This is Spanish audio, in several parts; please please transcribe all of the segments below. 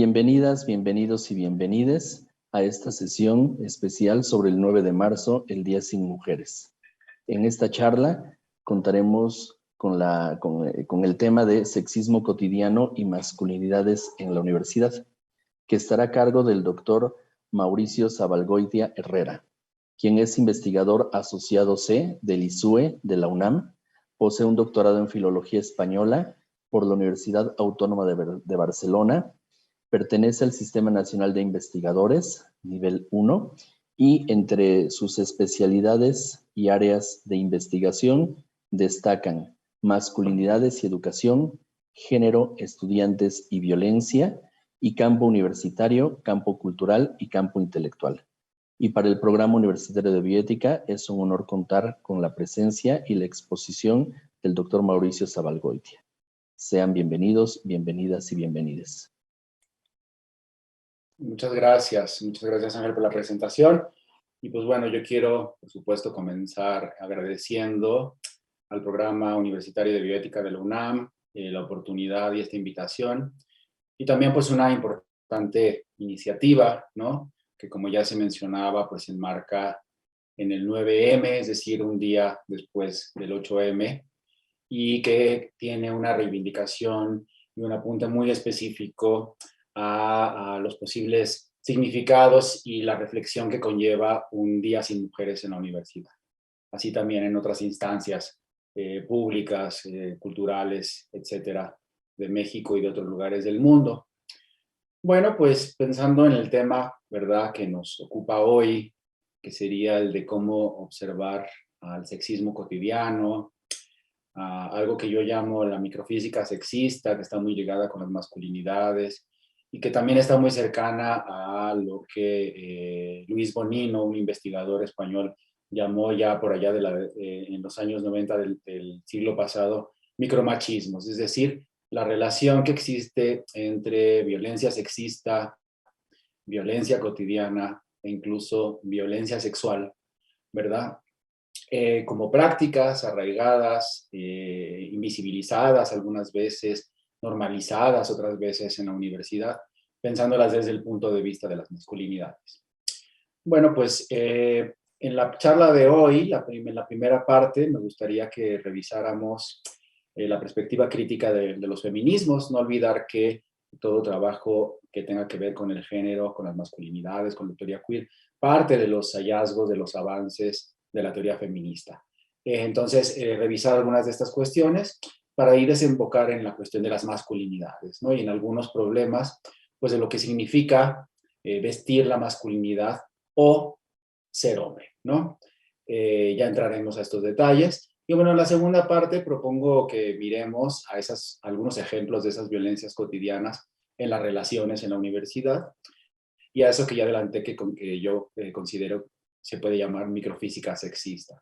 Bienvenidas, bienvenidos y bienvenides a esta sesión especial sobre el 9 de marzo, el Día Sin Mujeres. En esta charla contaremos con el tema de sexismo cotidiano y masculinidades en la universidad, que estará a cargo del doctor Mauricio Zabalgoitia Herrera, quien es investigador asociado C del ISUE de la UNAM, posee un doctorado en Filología Española por la Universidad Autónoma de Barcelona, pertenece al Sistema Nacional de Investigadores, nivel 1, y entre sus especialidades y áreas de investigación destacan masculinidades y educación, género, estudiantes y violencia, y campo universitario, campo cultural y campo intelectual. Y para el Programa Universitario de Bioética es un honor contar con la presencia y la exposición del doctor Mauricio Zabalgoitia. Sean bienvenidos, bienvenidas y bienvenides. Muchas gracias Ángel por la presentación. Y pues bueno, yo quiero, por supuesto, comenzar agradeciendo al Programa Universitario de Bioética de la UNAM la oportunidad y esta invitación. Y también pues una importante iniciativa, ¿no? Que como ya se mencionaba, pues se enmarca en el 9M, es decir, un día después del 8M, y que tiene una reivindicación y un apunte muy específico a los posibles significados y la reflexión que conlleva un día sin mujeres en la universidad. Así también en otras instancias públicas, culturales, etcétera, de México y de otros lugares del mundo. Bueno, pues pensando en el tema, ¿verdad?, que nos ocupa hoy, que sería el de cómo observar al sexismo cotidiano, algo que yo llamo la microfísica sexista, que está muy ligada con las masculinidades y que también está muy cercana a lo que Luis Bonino, un investigador español, llamó ya por allá en los años 90 del siglo pasado, micromachismos, es decir, la relación que existe entre violencia sexista, violencia cotidiana e incluso violencia sexual, ¿verdad? Como prácticas arraigadas, invisibilizadas algunas veces, normalizadas otras veces en la universidad, pensándolas desde el punto de vista de las masculinidades. Bueno, pues en la charla de hoy, en la primera parte, me gustaría que revisáramos la perspectiva crítica de los feminismos, no olvidar que todo trabajo que tenga que ver con el género, con las masculinidades, con la teoría queer, parte de los hallazgos, de los avances de la teoría feminista. Entonces, revisar algunas de estas cuestiones para ir a desembocar en la cuestión de las masculinidades, ¿no? Y en algunos problemas, pues de lo que significa vestir la masculinidad o ser hombre, ¿no? Ya entraremos a estos detalles. Y bueno, en la segunda parte propongo que miremos a algunos ejemplos de esas violencias cotidianas en las relaciones en la universidad y a eso que ya adelanté que yo considero se puede llamar microfísica sexista.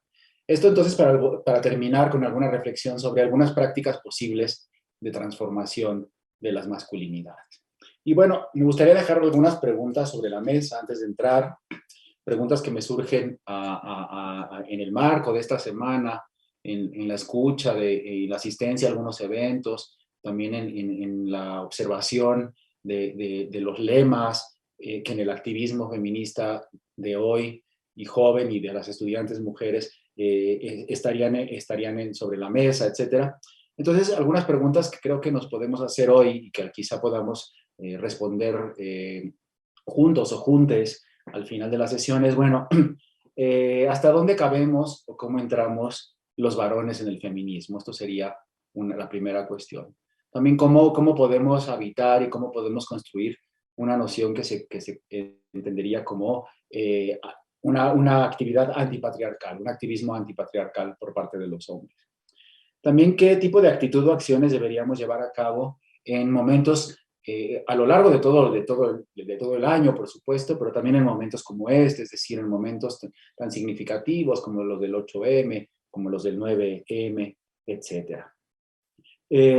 Esto entonces para terminar con alguna reflexión sobre algunas prácticas posibles de transformación de las masculinidades. Y bueno, me gustaría dejar algunas preguntas sobre la mesa antes de entrar, preguntas que me surgen en el marco de esta semana, en la escucha, en la asistencia a algunos eventos, también en la observación de los lemas que en el activismo feminista de hoy y joven y de las estudiantes mujeres estarían sobre la mesa, etcétera. Entonces, algunas preguntas que creo que nos podemos hacer hoy y que quizá podamos responder juntos o juntes al final de la sesión es, bueno, ¿hasta dónde cabemos o cómo entramos los varones en el feminismo? Esto sería la primera cuestión. También cómo podemos habitar y cómo podemos construir una noción que se entendería como una actividad antipatriarcal, un activismo antipatriarcal por parte de los hombres. También qué tipo de actitud o acciones deberíamos llevar a cabo en momentos a lo largo de todo el año, por supuesto, pero también en momentos como este, es decir, en momentos tan significativos como los del 8M, como los del 9M, etc.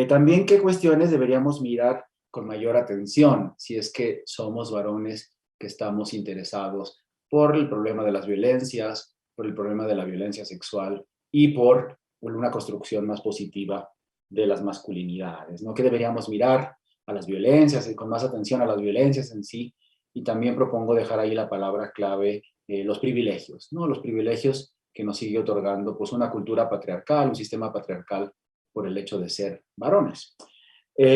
También qué cuestiones deberíamos mirar con mayor atención si es que somos varones que estamos interesados por el problema de las violencias, por el problema de la violencia sexual y por una construcción más positiva de las masculinidades, ¿no? ¿Qué deberíamos mirar a las violencias, con más atención a las violencias en sí, y también propongo dejar ahí la palabra clave, los privilegios, ¿no? Los privilegios que nos sigue otorgando pues una cultura patriarcal, un sistema patriarcal por el hecho de ser varones.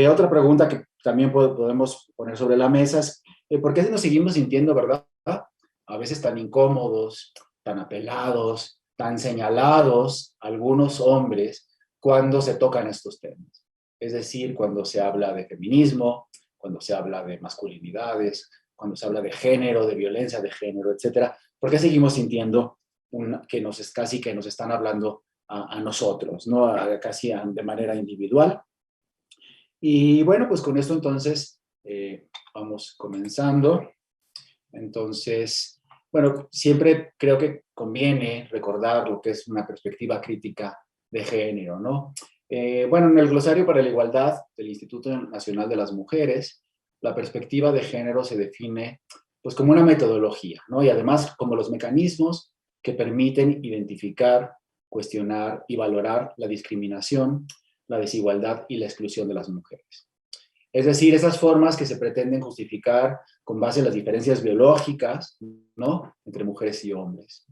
Otra pregunta que también podemos poner sobre la mesa es, ¿por qué nos seguimos sintiendo, verdad? A veces tan incómodos, tan apelados, tan señalados algunos hombres cuando se tocan estos temas. Es decir, cuando se habla de feminismo, cuando se habla de masculinidades, cuando se habla de género, de violencia de género, etcétera. ¿Por qué seguimos sintiendo casi que nos están hablando a nosotros, ¿no? Casi de manera individual? Y bueno, pues con esto entonces vamos comenzando. Entonces, bueno, siempre creo que conviene recordar lo que es una perspectiva crítica de género, ¿no? Bueno, en el Glosario para la Igualdad del Instituto Nacional de las Mujeres, la perspectiva de género se define pues como una metodología, ¿no? Y además como los mecanismos que permiten identificar, cuestionar y valorar la discriminación, la desigualdad y la exclusión de las mujeres. Es decir, esas formas que se pretenden justificar con base en las diferencias biológicas, ¿no? Entre mujeres y hombres.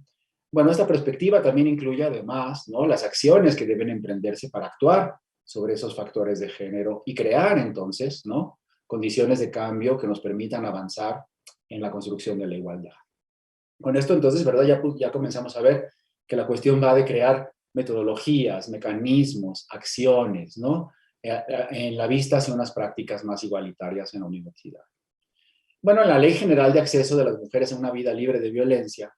Bueno, esta perspectiva también incluye además, ¿no? Las acciones que deben emprenderse para actuar sobre esos factores de género y crear entonces, ¿no? Condiciones de cambio que nos permitan avanzar en la construcción de la igualdad. Con esto entonces, ¿verdad? Ya comenzamos a ver que la cuestión va de crear metodologías, mecanismos, acciones, ¿no? En la vista hacia unas prácticas más igualitarias en la universidad. Bueno, en la Ley General de Acceso de las Mujeres a una Vida Libre de Violencia,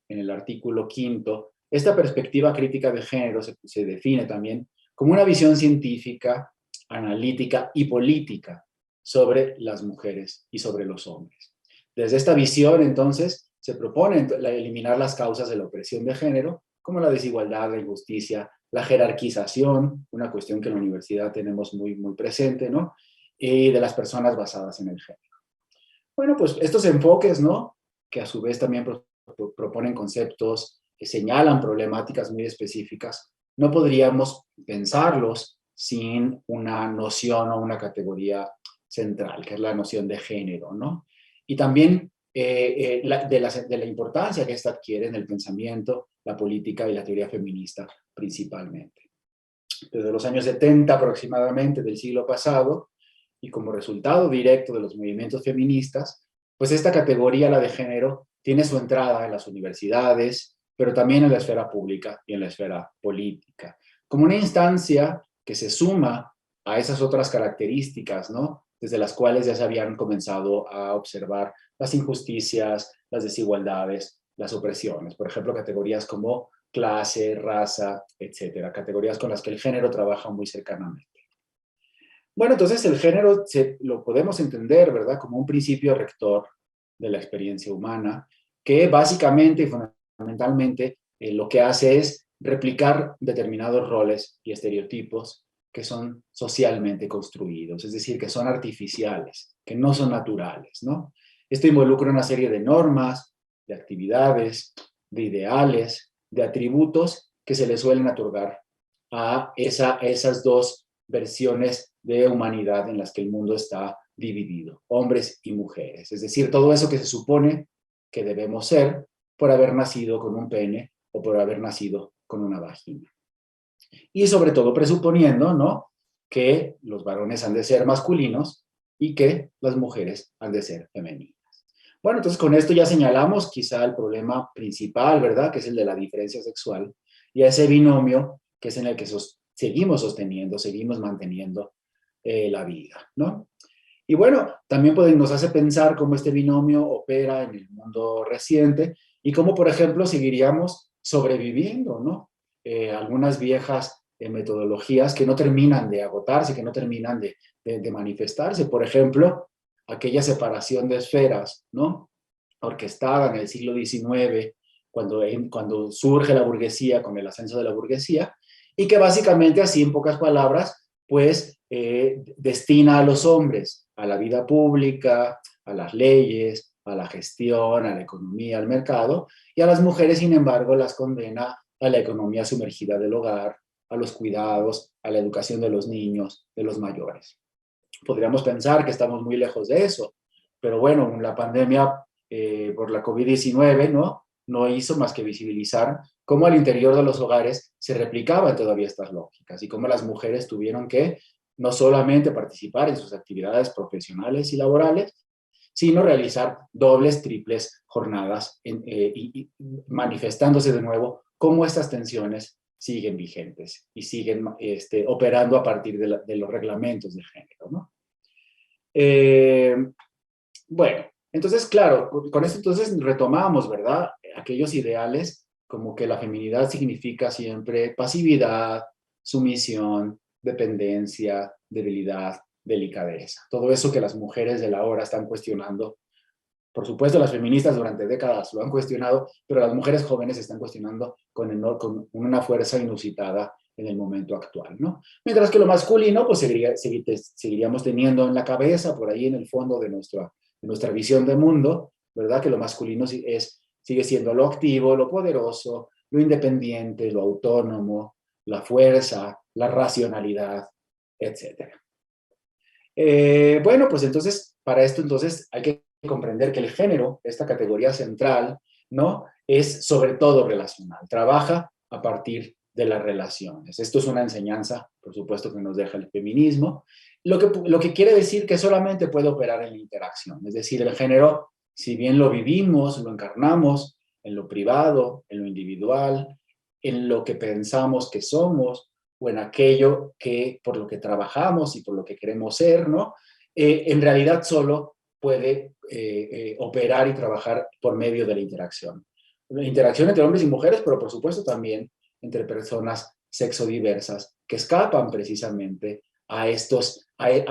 en el artículo 5, esta perspectiva crítica de género se define también como una visión científica, analítica y política sobre las mujeres y sobre los hombres. Desde esta visión, entonces, se propone eliminar las causas de la opresión de género, como la desigualdad, la injusticia, la jerarquización, una cuestión que en la universidad tenemos muy, muy presente, ¿no? Y de las personas basadas en el género. Bueno, pues estos enfoques, ¿no? Que a su vez también proponen conceptos que señalan problemáticas muy específicas, no podríamos pensarlos sin una noción o una categoría central, que es la noción de género, ¿no? Y también de la importancia que esta adquiere en el pensamiento, la política y la teoría feminista principalmente. Desde los años 70 aproximadamente del siglo pasado, y como resultado directo de los movimientos feministas, pues esta categoría, la de género, tiene su entrada en las universidades, pero también en la esfera pública y en la esfera política, como una instancia que se suma a esas otras características, ¿no? Desde las cuales ya se habían comenzado a observar las injusticias, las desigualdades, las opresiones. Por ejemplo, categorías como clase, raza, etcétera, categorías con las que el género trabaja muy cercanamente. Bueno, entonces el género lo podemos entender, ¿verdad?, como un principio rector de la experiencia humana, que básicamente y fundamentalmente lo que hace es replicar determinados roles y estereotipos que son socialmente construidos, es decir, que son artificiales, que no son naturales, ¿no? Esto involucra una serie de normas, de actividades, de ideales, de atributos que se le suelen otorgar a esas dos versiones de humanidad en las que el mundo está dividido, hombres y mujeres. Es decir, todo eso que se supone que debemos ser por haber nacido con un pene o por haber nacido con una vagina. Y sobre todo presuponiendo, ¿no?, que los varones han de ser masculinos y que las mujeres han de ser femeninas. Bueno, entonces con esto ya señalamos quizá el problema principal, ¿verdad?, que es el de la diferencia sexual y ese binomio que es en el que seguimos sosteniendo, seguimos manteniendo la vida, ¿no? Y bueno, también nos hace pensar cómo este binomio opera en el mundo reciente y cómo, por ejemplo, seguiríamos sobreviviendo, ¿no? Algunas viejas metodologías que no terminan de agotarse, que no terminan de manifestarse. Por ejemplo, aquella separación de esferas, ¿no?, orquestada en el siglo XIX, cuando surge la burguesía, con el ascenso de la burguesía, y que básicamente, así en pocas palabras, pues destina a los hombres a la vida pública, a las leyes, a la gestión, a la economía, al mercado, y a las mujeres, sin embargo, las condena a la economía sumergida del hogar, a los cuidados, a la educación de los niños, de los mayores. Podríamos pensar que estamos muy lejos de eso, pero bueno, la pandemia por la COVID-19, ¿no? No hizo más que visibilizar cómo al interior de los hogares se replicaban todavía estas lógicas y cómo las mujeres tuvieron que no solamente participar en sus actividades profesionales y laborales, sino realizar dobles, triples jornadas y manifestándose de nuevo cómo estas tensiones siguen vigentes y siguen operando a partir de los reglamentos de género, ¿no? Bueno, entonces, claro, con esto entonces retomamos, ¿verdad? Aquellos ideales como que la feminidad significa siempre pasividad, sumisión, dependencia, debilidad, delicadeza. Todo eso que las mujeres de la hora están cuestionando. Por supuesto, las feministas durante décadas lo han cuestionado, pero las mujeres jóvenes están cuestionando con una fuerza inusitada en el momento actual, ¿no? Mientras que lo masculino, pues seguiríamos teniendo en la cabeza, por ahí en el fondo de nuestra visión de mundo, ¿verdad? Que lo masculino sigue siendo lo activo, lo poderoso, lo independiente, lo autónomo, la fuerza, la racionalidad, etc. Bueno, pues entonces, para esto entonces hay que comprender que el género, esta categoría central, ¿no? Es sobre todo relacional, trabaja a partir de las relaciones. Esto es una enseñanza, por supuesto, que nos deja el feminismo, lo que quiere decir que solamente puede operar en la interacción, es decir, el género, si bien lo vivimos, lo encarnamos en lo privado, en lo individual, en lo que pensamos que somos, o en aquello que por lo que trabajamos y por lo que queremos ser, ¿no? En realidad solo puede operar y trabajar por medio de la interacción. La interacción entre hombres y mujeres, pero por supuesto también entre personas sexodiversas que escapan precisamente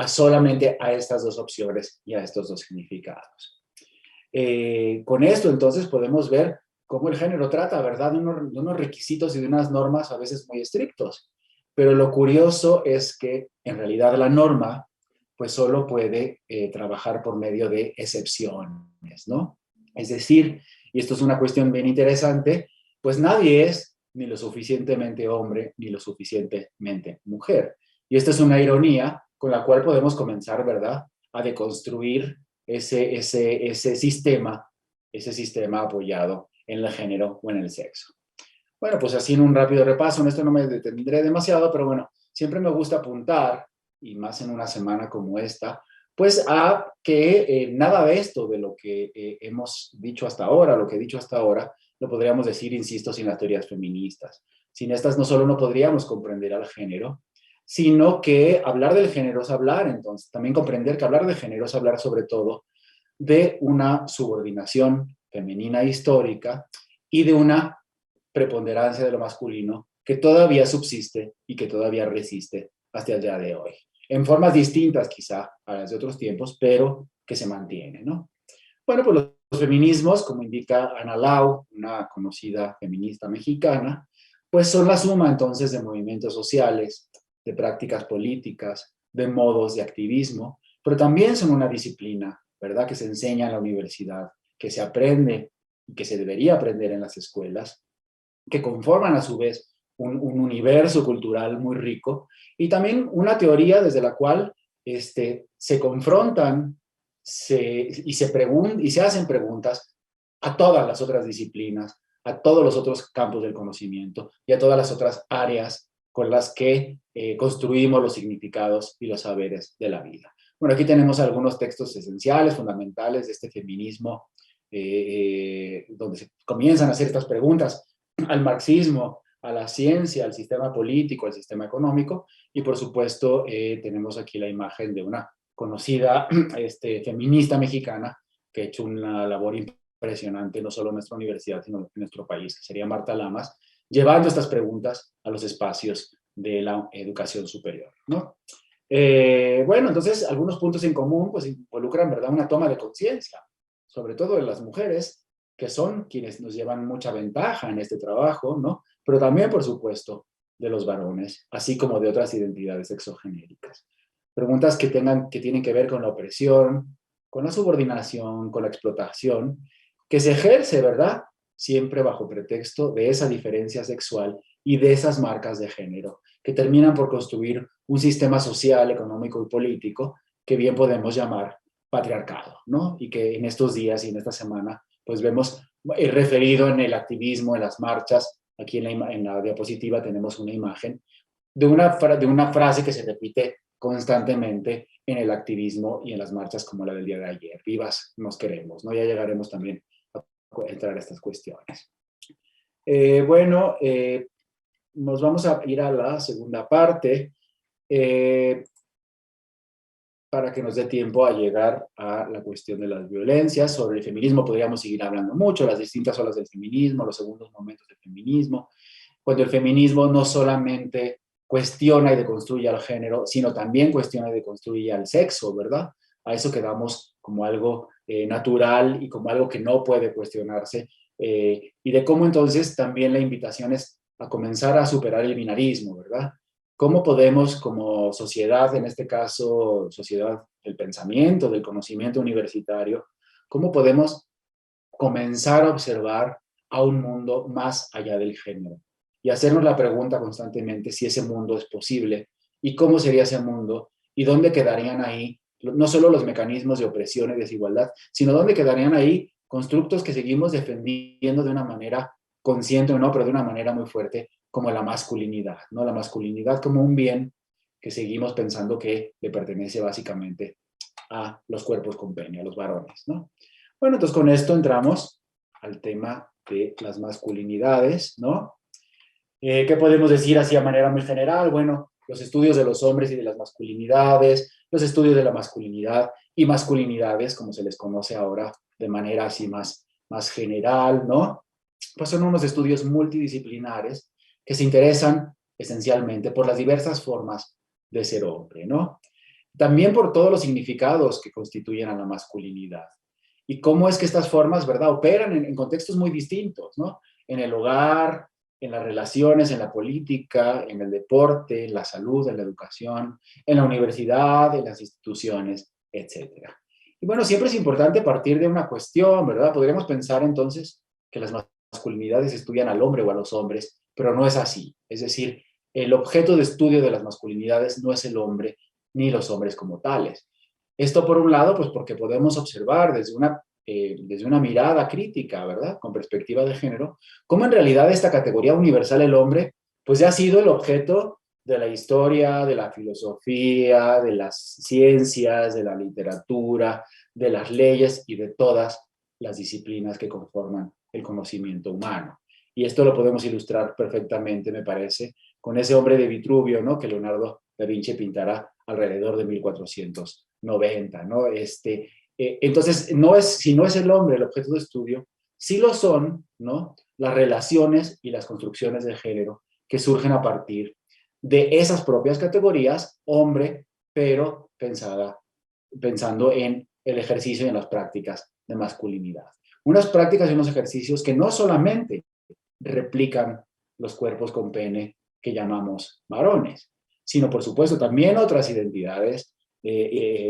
solamente a estas dos opciones y a estos dos significados. Con esto entonces podemos ver cómo el género trata, ¿verdad?, de unos requisitos y de unas normas a veces muy estrictos. Pero lo curioso es que en realidad la norma pues solo puede trabajar por medio de excepciones, ¿no? Es decir, y esto es una cuestión bien interesante, pues nadie es ni lo suficientemente hombre ni lo suficientemente mujer. Y esta es una ironía con la cual podemos comenzar, ¿verdad?, a deconstruir ese sistema apoyado en el género o en el sexo. Bueno, pues así en un rápido repaso, en esto no me detendré demasiado, pero bueno, siempre me gusta apuntar, y más en una semana como esta, pues a que nada de esto, de lo que hemos dicho hasta ahora, lo que he dicho hasta ahora, lo podríamos decir, insisto, sin las teorías feministas. Sin estas no solo no podríamos comprender al género, sino que hablar del género es hablar, entonces, también comprender que hablar de género es hablar sobre todo de una subordinación femenina histórica y de una preponderancia de lo masculino que todavía subsiste y que todavía resiste hasta el día de hoy. En formas distintas quizá a las de otros tiempos, pero que se mantiene, ¿no? Bueno, pues los feminismos, como indica Ana Lau, una conocida feminista mexicana, pues son la suma entonces de movimientos sociales, de prácticas políticas, de modos de activismo, pero también son una disciplina, ¿verdad?, que se enseña en la universidad, que se aprende y que se debería aprender en las escuelas, que conforman a su vez un universo cultural muy rico y también una teoría desde la cual se confrontan y se hacen preguntas a todas las otras disciplinas, a todos los otros campos del conocimiento y a todas las otras áreas con las que construimos los significados y los saberes de la vida. Bueno, aquí tenemos algunos textos esenciales, fundamentales de este feminismo, donde se comienzan a hacer estas preguntas al marxismo, a la ciencia, al sistema político, al sistema económico, y por supuesto tenemos aquí la imagen de una conocida feminista mexicana que ha hecho una labor impresionante no solo en nuestra universidad, sino en nuestro país, que sería Marta Lamas, llevando estas preguntas a los espacios de la educación superior, ¿no? Bueno, entonces algunos puntos en común pues involucran, ¿verdad?, una toma de conciencia, sobre todo de las mujeres, que son quienes nos llevan mucha ventaja en este trabajo, ¿no? Pero también, por supuesto, de los varones, así como de otras identidades exogenéricas. Preguntas que tienen que ver con la opresión, con la subordinación, con la explotación, que se ejerce, ¿verdad?, siempre bajo pretexto de esa diferencia sexual y de esas marcas de género, que terminan por construir un sistema social, económico y político que bien podemos llamar patriarcado, ¿no? Y que en estos días y en esta semana, pues vemos referido en el activismo, en las marchas. Aquí en la diapositiva tenemos una imagen de una frase que se repite constantemente en el activismo y en las marchas como la del día de ayer. Vivas nos queremos, ¿no? Ya llegaremos también a entrar a estas cuestiones. Bueno, nos vamos a ir a la segunda parte para que nos dé tiempo a llegar a la cuestión de las violencias. Sobre el feminismo podríamos seguir hablando mucho, las distintas olas del feminismo, los segundos momentos del feminismo, cuando el feminismo no solamente cuestiona y deconstruye al género, sino también cuestiona y deconstruye al sexo, ¿verdad? A eso quedamos como algo natural y como algo que no puede cuestionarse, y de cómo entonces también la invitación es a comenzar a superar el binarismo, ¿verdad? ¿Cómo podemos como sociedad, en este caso sociedad del pensamiento, del conocimiento universitario, cómo podemos comenzar a observar a un mundo más allá del género? Y hacernos la pregunta constantemente si ese mundo es posible y cómo sería ese mundo y dónde quedarían ahí no solo los mecanismos de opresión y desigualdad, sino dónde quedarían ahí constructos que seguimos defendiendo de una manera consciente o no, pero de una manera muy fuerte, como la masculinidad, ¿no? La masculinidad como un bien que seguimos pensando que le pertenece básicamente a los cuerpos con pene, a los varones, ¿no? Bueno, entonces con esto entramos al tema de las masculinidades, ¿no? ¿Qué podemos decir así a manera muy general? Bueno, los estudios de los hombres y de las masculinidades, los estudios de la masculinidad y masculinidades, como se les conoce ahora de manera así más general, ¿no? Pues son unos estudios multidisciplinares que se interesan esencialmente por las diversas formas de ser hombre, ¿no? También por todos los significados que constituyen a la masculinidad. Y cómo es que estas formas, ¿verdad?, operan en contextos muy distintos, ¿no? En el hogar, en las relaciones, en la política, en el deporte, en la salud, en la educación, en la universidad, en las instituciones, etcétera. Y bueno, siempre es importante partir de una cuestión, ¿verdad? Podríamos pensar entonces que las masculinidades estudian al hombre o a los hombres, pero no es así. Es decir, el objeto de estudio de las masculinidades no es el hombre ni los hombres como tales. Esto por un lado, pues porque podemos observar desde una mirada crítica, ¿verdad?, con perspectiva de género, cómo en realidad esta categoría universal, el hombre, pues ya ha sido el objeto de la historia, de la filosofía, de las ciencias, de la literatura, de las leyes y de todas las disciplinas que conforman el conocimiento humano. Y esto lo podemos ilustrar perfectamente, me parece, con ese hombre de Vitruvio, ¿no?, que Leonardo da Vinci pintará alrededor de 1490, ¿no? Entonces, si no es el hombre el objeto de estudio, sí lo son, ¿no?, las relaciones y las construcciones de género que surgen a partir de esas propias categorías, hombre, pero pensando en el ejercicio y en las prácticas de masculinidad. Unas prácticas y unos ejercicios que no solamente replican los cuerpos con pene que llamamos varones, sino por supuesto también otras identidades,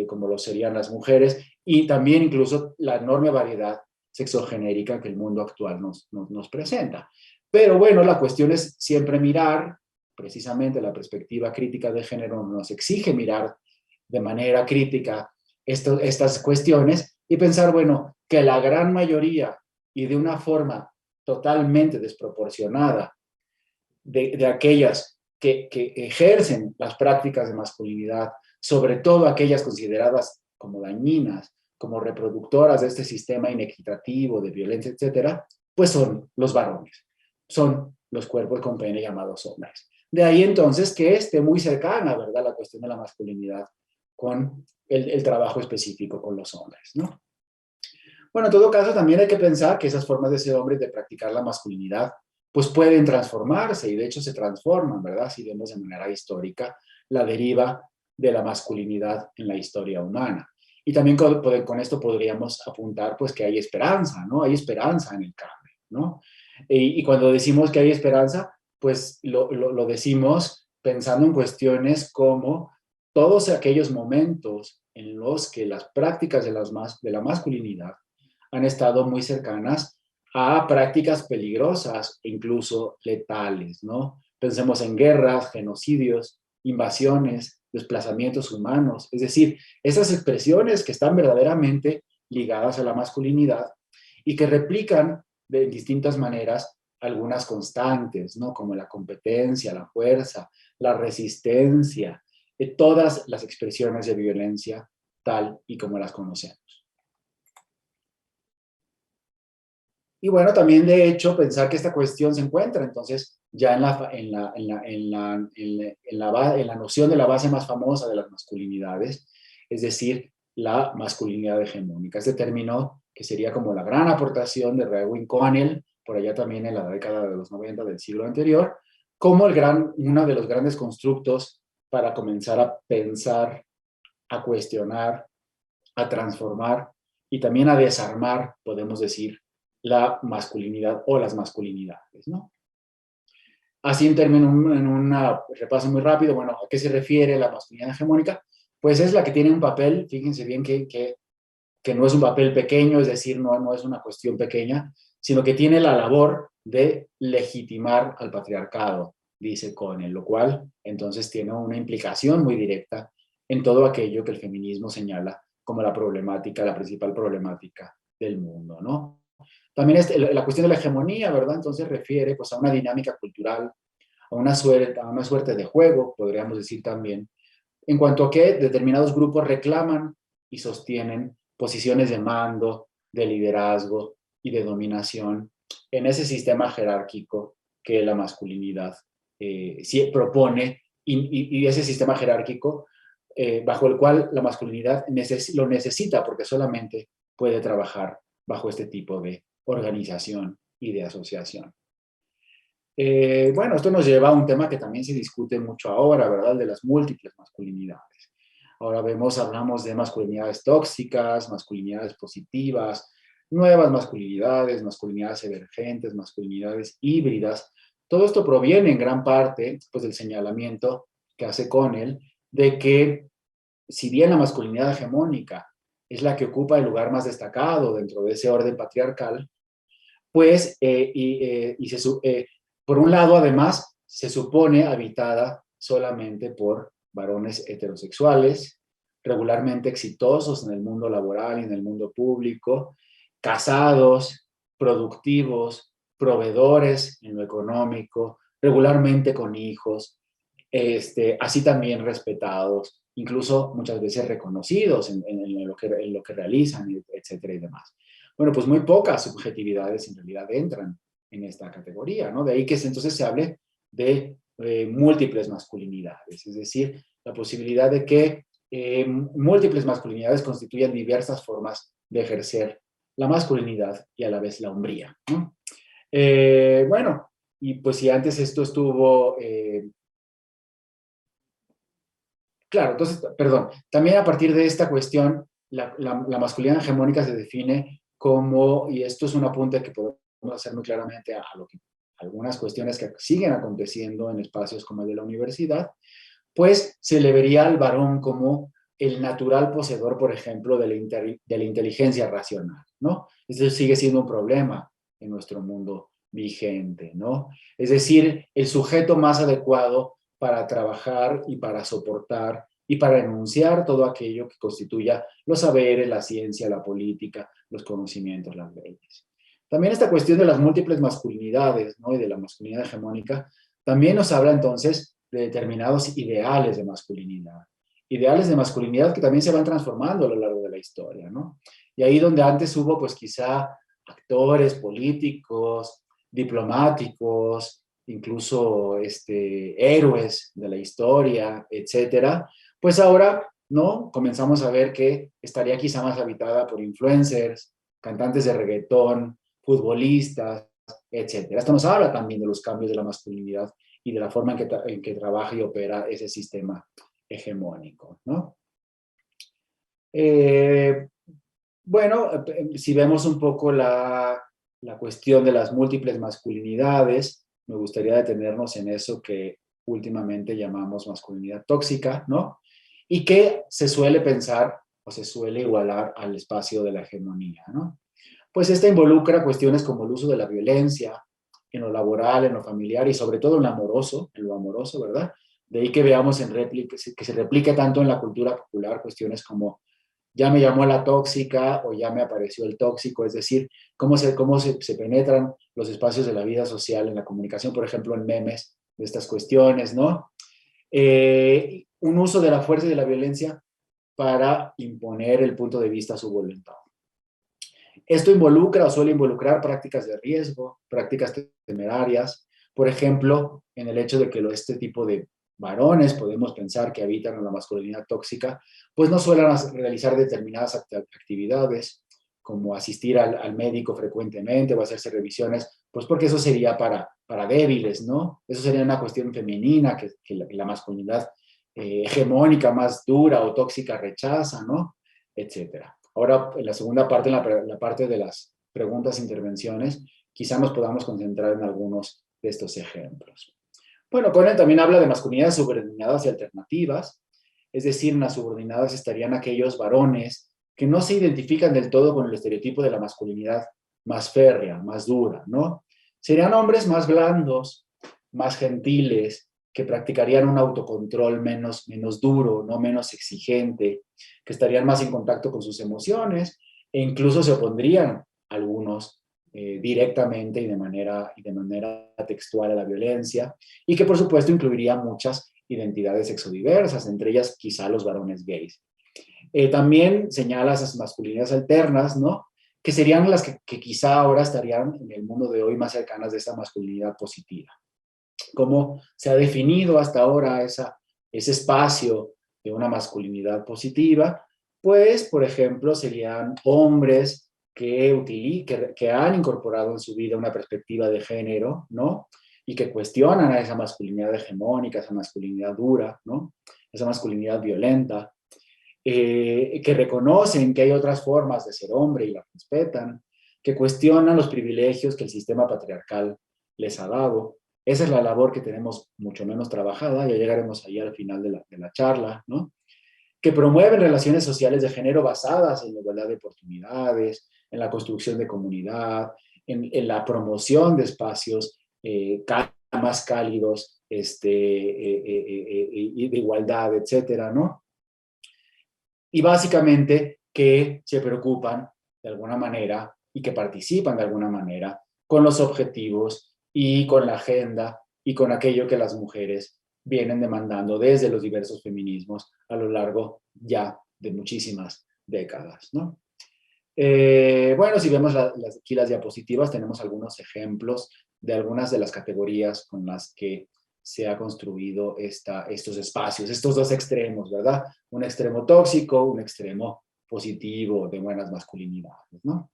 como lo serían las mujeres, y también incluso la enorme variedad sexogenérica que el mundo actual nos presenta. Pero bueno, la cuestión es siempre mirar, precisamente la perspectiva crítica de género nos exige mirar de manera crítica estas cuestiones y pensar, bueno, que la gran mayoría y de una forma totalmente desproporcionada de aquellas que ejercen las prácticas de masculinidad, sobre todo aquellas consideradas como dañinas, como reproductoras de este sistema inequitativo de violencia, etcétera, pues son los varones, son los cuerpos con pene llamados hombres. De ahí entonces que esté muy cercana, ¿verdad?, la cuestión de la masculinidad con el trabajo específico con los hombres, ¿no? Bueno, en todo caso, también hay que pensar que esas formas de ser hombre, de practicar la masculinidad, pues pueden transformarse y de hecho se transforman, ¿verdad? Si vemos de manera histórica la deriva de la masculinidad en la historia humana. Y también con esto podríamos apuntar pues que hay esperanza, ¿no? Hay esperanza en el cambio, ¿no? Y cuando decimos que hay esperanza, pues lo decimos pensando en cuestiones como todos aquellos momentos en los que las prácticas de la masculinidad han estado muy cercanas a prácticas peligrosas e incluso letales, ¿no? Pensemos en guerras, genocidios, invasiones, desplazamientos humanos, es decir, esas expresiones que están verdaderamente ligadas a la masculinidad y que replican de distintas maneras algunas constantes, ¿no? Como la competencia, la fuerza, la resistencia, todas las expresiones de violencia tal y como las conocemos. Y bueno, también de hecho pensar que esta cuestión se encuentra entonces ya en la noción de la base más famosa de las masculinidades, es decir, la masculinidad hegemónica. Este término que sería como la gran aportación de Erwin Koelnl, por allá también en la década de los 90 del siglo anterior, como uno de los grandes constructos para comenzar a pensar, a cuestionar, a transformar y también a desarmar, podemos decir, la masculinidad o las masculinidades, ¿no? Así en un repaso muy rápido, bueno, ¿a qué se refiere la masculinidad hegemónica? Pues es la que tiene un papel, fíjense bien que no es un papel pequeño, es decir, no es una cuestión pequeña, sino que tiene la labor de legitimar al patriarcado, dice Koelnl, lo cual entonces tiene una implicación muy directa en todo aquello que el feminismo señala como la problemática, la principal problemática del mundo, ¿no? También la cuestión de la hegemonía, ¿verdad? Entonces refiere pues, a una dinámica cultural, a una suerte de juego, podríamos decir también, en cuanto a que determinados grupos reclaman y sostienen posiciones de mando, de liderazgo y de dominación en ese sistema jerárquico que la masculinidad sí propone y ese sistema jerárquico bajo el cual la masculinidad lo necesita porque solamente puede trabajar bajo este tipo de organización y de asociación. Bueno, esto nos lleva a un tema que también se discute mucho ahora, ¿verdad? De las múltiples masculinidades. Ahora hablamos de masculinidades tóxicas, masculinidades positivas, nuevas masculinidades, masculinidades emergentes, masculinidades híbridas. Todo esto proviene en gran parte pues, del señalamiento que hace Koelnl de que si bien la masculinidad hegemónica es la que ocupa el lugar más destacado dentro de ese orden patriarcal, pues, por un lado, además, se supone habitada solamente por varones heterosexuales, regularmente exitosos en el mundo laboral y en el mundo público, casados, productivos, proveedores en lo económico, regularmente con hijos, así también respetados, incluso muchas veces reconocidos en lo que realizan, etcétera y demás. Bueno, pues muy pocas subjetividades en realidad entran en esta categoría, ¿no? De ahí que entonces se hable de múltiples masculinidades, es decir, la posibilidad de que múltiples masculinidades constituyan diversas formas de ejercer la masculinidad y a la vez la hombría, ¿no? Bueno, y pues si antes esto estuvo... claro, entonces, perdón, también a partir de esta cuestión, la masculinidad hegemónica se define como, y esto es un apunte que podemos hacer muy claramente a algunas cuestiones que siguen aconteciendo en espacios como el de la universidad, pues se le vería al varón como el natural poseedor, por ejemplo, de la inteligencia racional, ¿no? Eso sigue siendo un problema en nuestro mundo vigente, ¿no? Es decir, el sujeto más adecuado para trabajar y para soportar y para enunciar todo aquello que constituya los saberes, la ciencia, la política, los conocimientos, las leyes. También esta cuestión de las múltiples masculinidades, ¿no? Y de la masculinidad hegemónica, también nos habla entonces de determinados ideales de masculinidad. Ideales de masculinidad que también se van transformando a lo largo de la historia, ¿no? Y ahí donde antes hubo, pues quizá actores, políticos, diplomáticos, incluso héroes de la historia, etcétera, pues ahora, ¿no? Comenzamos a ver que estaría quizá más habitada por influencers, cantantes de reggaetón, futbolistas, etcétera. Esto nos habla también de los cambios de la masculinidad y de la forma en que trabaja y opera ese sistema hegemónico, ¿no? Bueno, si vemos un poco la cuestión de las múltiples masculinidades, me gustaría detenernos en eso que últimamente llamamos masculinidad tóxica, ¿no? Y que se suele pensar o se suele igualar al espacio de la hegemonía, ¿no? Pues esta involucra cuestiones como el uso de la violencia en lo laboral, en lo familiar y sobre todo en lo amoroso, ¿verdad? De ahí que veamos que se replique tanto en la cultura popular cuestiones como ya me llamó la tóxica o ya me apareció el tóxico, es decir, cómo se penetran los espacios de la vida social en la comunicación, por ejemplo, en memes de estas cuestiones, ¿no? Un uso de la fuerza y de la violencia para imponer el punto de vista a su voluntad. Esto involucra o suele involucrar prácticas de riesgo, prácticas temerarias, por ejemplo, en el hecho de que este tipo de varones, podemos pensar que habitan en la masculinidad tóxica, pues no suelen realizar determinadas actividades, como asistir al médico frecuentemente o hacerse revisiones, pues porque eso sería para débiles, ¿no? Eso sería una cuestión femenina que la masculinidad hegemónica más dura o tóxica rechaza, ¿no? Etcétera. Ahora, en la segunda parte, en la parte de las preguntas e intervenciones, quizá nos podamos concentrar en algunos de estos ejemplos. Bueno, Cohen también habla de masculinidades subordinadas y alternativas, es decir, en las subordinadas estarían aquellos varones que no se identifican del todo con el estereotipo de la masculinidad más férrea, más dura, ¿no? Serían hombres más blandos, más gentiles, que practicarían un autocontrol menos duro, no menos exigente, que estarían más en contacto con sus emociones e incluso se opondrían algunos directamente y de manera textual a la violencia, y que por supuesto incluiría muchas identidades sexodiversas, entre ellas quizá los varones gays. También señala esas masculinidades alternas, ¿no? Que serían las que quizá ahora estarían en el mundo de hoy más cercanas de esa masculinidad positiva. Cómo se ha definido hasta ahora ese espacio de una masculinidad positiva, pues, por ejemplo, serían hombres que han incorporado en su vida una perspectiva de género, ¿no? Y que cuestionan a esa masculinidad hegemónica, esa masculinidad dura, ¿no? Esa masculinidad violenta, que reconocen que hay otras formas de ser hombre y las respetan, que cuestionan los privilegios que el sistema patriarcal les ha dado. Esa es la labor que tenemos mucho menos trabajada, ya llegaremos ahí al final de la charla, ¿no? Que promueven relaciones sociales de género basadas en la igualdad de oportunidades, en la construcción de comunidad, en la promoción de espacios más cálidos y de igualdad, etcétera, ¿no? Y básicamente que se preocupan de alguna manera y que participan de alguna manera con los objetivos y con la agenda y con aquello que las mujeres vienen demandando desde los diversos feminismos a lo largo ya de muchísimas décadas, ¿no? Bueno, si vemos aquí las diapositivas, tenemos algunos ejemplos de algunas de las categorías con las que se ha construido estos espacios, estos dos extremos, ¿verdad? Un extremo tóxico, un extremo positivo de buenas masculinidades, ¿no?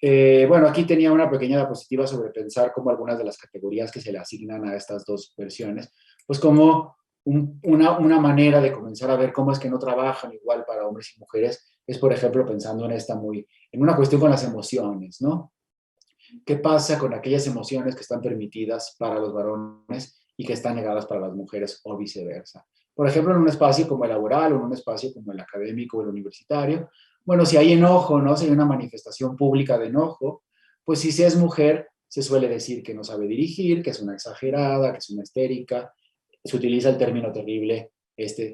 Bueno, aquí tenía una pequeña diapositiva sobre pensar cómo algunas de las categorías que se le asignan a estas dos versiones, pues como una manera de comenzar a ver cómo es que no trabajan igual para hombres y mujeres, es por ejemplo pensando en una cuestión con las emociones, ¿no? ¿Qué pasa con aquellas emociones que están permitidas para los varones y que están negadas para las mujeres o viceversa? Por ejemplo, en un espacio como el laboral o en un espacio como el académico o el universitario, bueno, si hay enojo, ¿no? Si hay una manifestación pública de enojo, pues si se es mujer, se suele decir que no sabe dirigir, que es una exagerada, que es una histérica. Se utiliza el término terrible,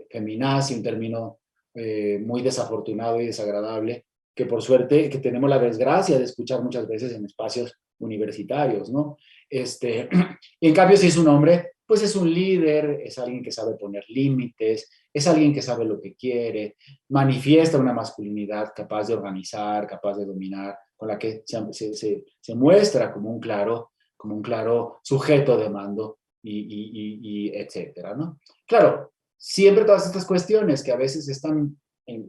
feminazi, un término muy desafortunado y desagradable, que por suerte que tenemos la desgracia de escuchar muchas veces en espacios universitarios, ¿no? Y en cambio, si es un hombre, pues es un líder, es alguien que sabe poner límites, es alguien que sabe lo que quiere, manifiesta una masculinidad capaz de organizar, capaz de dominar, con la que se muestra como un claro sujeto de mando y etcétera, ¿no? Claro, siempre todas estas cuestiones que a veces están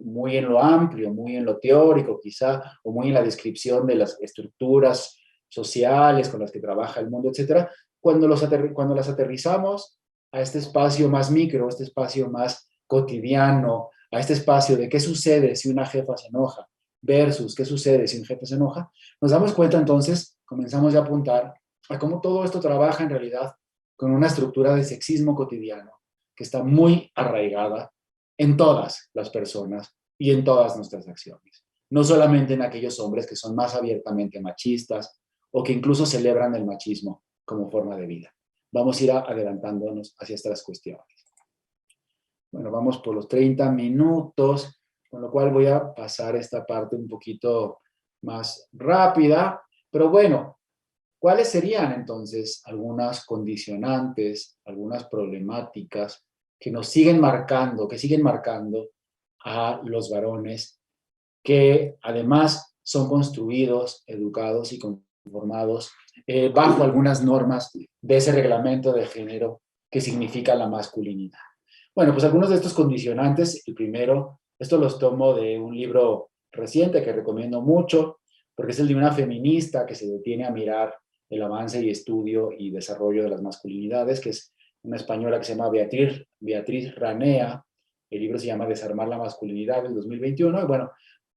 muy en lo amplio, muy en lo teórico quizá, o muy en la descripción de las estructuras sociales con las que trabaja el mundo, etcétera, cuando las aterrizamos a este espacio más micro, a este espacio más cotidiano, a este espacio de qué sucede si una jefa se enoja versus qué sucede si un jefe se enoja, nos damos cuenta entonces, comenzamos ya a apuntar a cómo todo esto trabaja en realidad con una estructura de sexismo cotidiano que está muy arraigada en todas las personas y en todas nuestras acciones. No solamente en aquellos hombres que son más abiertamente machistas o que incluso celebran el machismo como forma de vida. vamos a ir adelantándonos hacia estas cuestiones. Bueno, vamos por los 30 minutos, con lo cual voy a pasar esta parte un poquito más rápida, pero bueno, ¿cuáles serían entonces algunas condicionantes, algunas problemáticas que nos siguen marcando, que siguen marcando a los varones que además son construidos, educados y conformados bajo algunas normas de ese reglamento de género que significa la masculinidad? Bueno, pues algunos de estos condicionantes, el primero, esto los tomo de un libro reciente que recomiendo mucho, porque es el de una feminista que se detiene a mirar el avance y estudio y desarrollo de las masculinidades, que es una española que se llama Beatriz Ranea. El libro se llama Desarmar la masculinidad del 2021. Y bueno,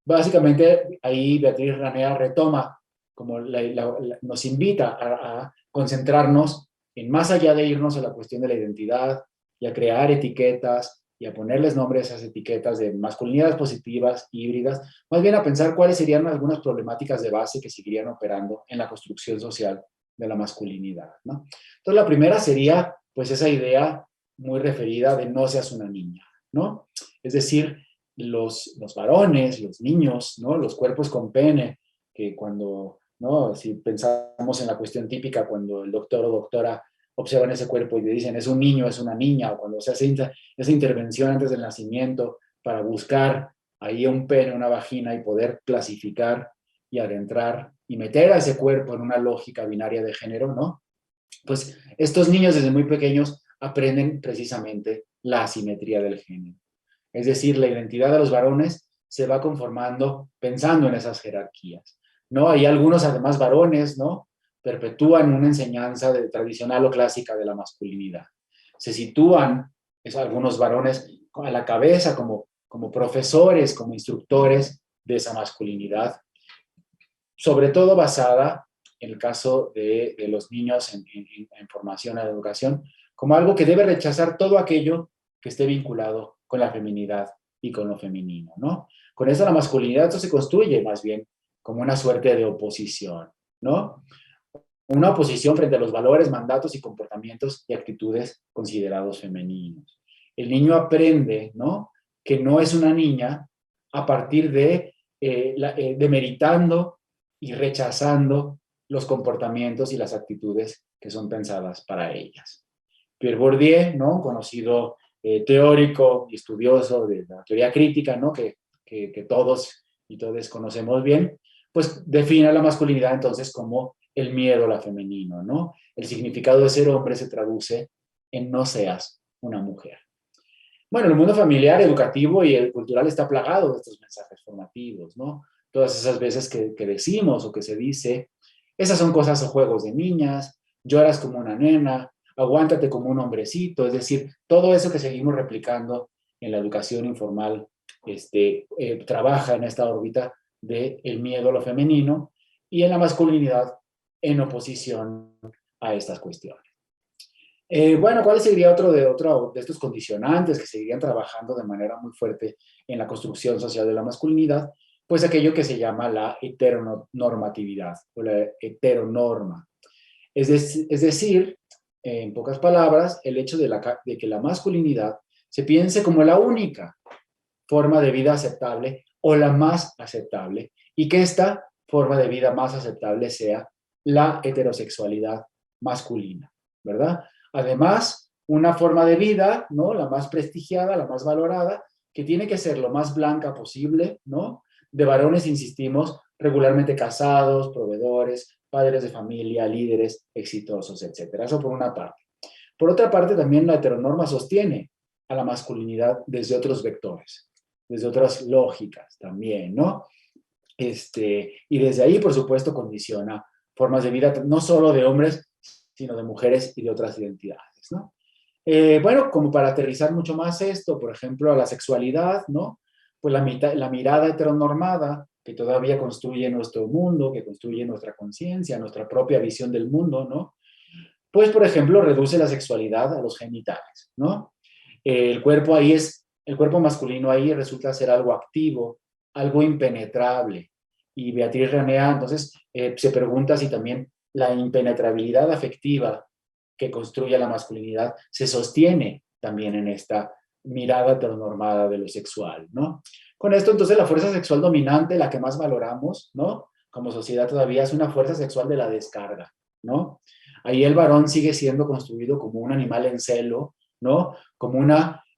básicamente ahí Beatriz Ranea retoma, como nos invita a concentrarnos en más allá de irnos a la cuestión de la identidad y a crear etiquetas y a ponerles nombres a esas etiquetas de masculinidades positivas, híbridas, más bien a pensar cuáles serían algunas problemáticas de base que seguirían operando en la construcción social de la masculinidad, ¿no? Entonces la primera sería pues esa idea muy referida de no seas una niña, ¿no? Es decir, los varones, los niños, ¿no? Los cuerpos con pene, que cuando, ¿no? Si pensamos en la cuestión típica, cuando el doctor o doctora observan ese cuerpo y le dicen es un niño, es una niña, o cuando se hace esa intervención antes del nacimiento para buscar ahí un pene, una vagina y poder clasificar y adentrar y meter a ese cuerpo en una lógica binaria de género, ¿no? Pues estos niños desde muy pequeños aprenden precisamente la asimetría del género. Es decir, la identidad de los varones se va conformando pensando en esas jerarquías, ¿no? Hay algunos, además, varones, ¿no? Perpetúan una enseñanza tradicional o clásica de la masculinidad. Se sitúan algunos varones a la cabeza como profesores, como instructores de esa masculinidad, sobre todo basada, en el caso de los niños en formación a la educación, como algo que debe rechazar todo aquello que esté vinculado con la feminidad y con lo femenino, ¿no? Con eso la masculinidad esto se construye más bien como una suerte de oposición, ¿no? Una oposición frente a los valores, mandatos y comportamientos y actitudes considerados femeninos. El niño aprende, ¿no? Que no es una niña a partir de demeritando y rechazando los comportamientos y las actitudes que son pensadas para ellas. Pierre Bourdieu, ¿no? Conocido teórico y estudioso de la teoría crítica, ¿no? Que todos y todos conocemos bien, pues define la masculinidad entonces como el miedo a lo femenino, ¿no? El significado de ser hombre se traduce en no seas una mujer. Bueno, el mundo familiar, educativo y el cultural está plagado de estos mensajes formativos, ¿no? Todas esas veces que decimos o que se dice, esas son cosas o juegos de niñas, lloras como una nena, aguántate como un hombrecito, es decir, todo eso que seguimos replicando en la educación informal trabaja en esta órbita del miedo a lo femenino y en la masculinidad en oposición a estas cuestiones. Bueno, ¿cuál sería otro de estos condicionantes que seguirían trabajando de manera muy fuerte en la construcción social de la masculinidad? Pues aquello que se llama la heteronormatividad o la heteronorma. Es decir, en pocas palabras, el hecho de que la masculinidad se piense como la única forma de vida aceptable o la más aceptable y que esta forma de vida más aceptable sea la heterosexualidad masculina, ¿verdad? Además, una forma de vida, ¿no? La más prestigiada, la más valorada, que tiene que ser lo más blanca posible, ¿no? De varones, insistimos, regularmente casados, proveedores, padres de familia, líderes exitosos, etc. Eso por una parte. Por otra parte, también la heteronorma sostiene a la masculinidad desde otros vectores, desde otras lógicas también, ¿no? Y desde ahí, por supuesto, condiciona formas de vida no solo de hombres, sino de mujeres y de otras identidades, ¿no? Bueno, como para aterrizar mucho más esto, por ejemplo, a la sexualidad, ¿no? Pues la mirada heteronormada que todavía construye nuestro mundo, que construye nuestra conciencia, nuestra propia visión del mundo, ¿no? Pues, por ejemplo, reduce la sexualidad a los genitales, ¿no? El cuerpo masculino ahí resulta ser algo activo, algo impenetrable. Y Beatriz Ranea, entonces, se pregunta si también la impenetrabilidad afectiva que construye la masculinidad se sostiene también en esta mirada heteronormada de lo sexual, ¿no? Con esto, entonces, la fuerza sexual dominante, la que más valoramos, ¿no? Como sociedad todavía es una fuerza sexual de la descarga, ¿no? Ahí el varón sigue siendo construido como un animal en celo, ¿no? Como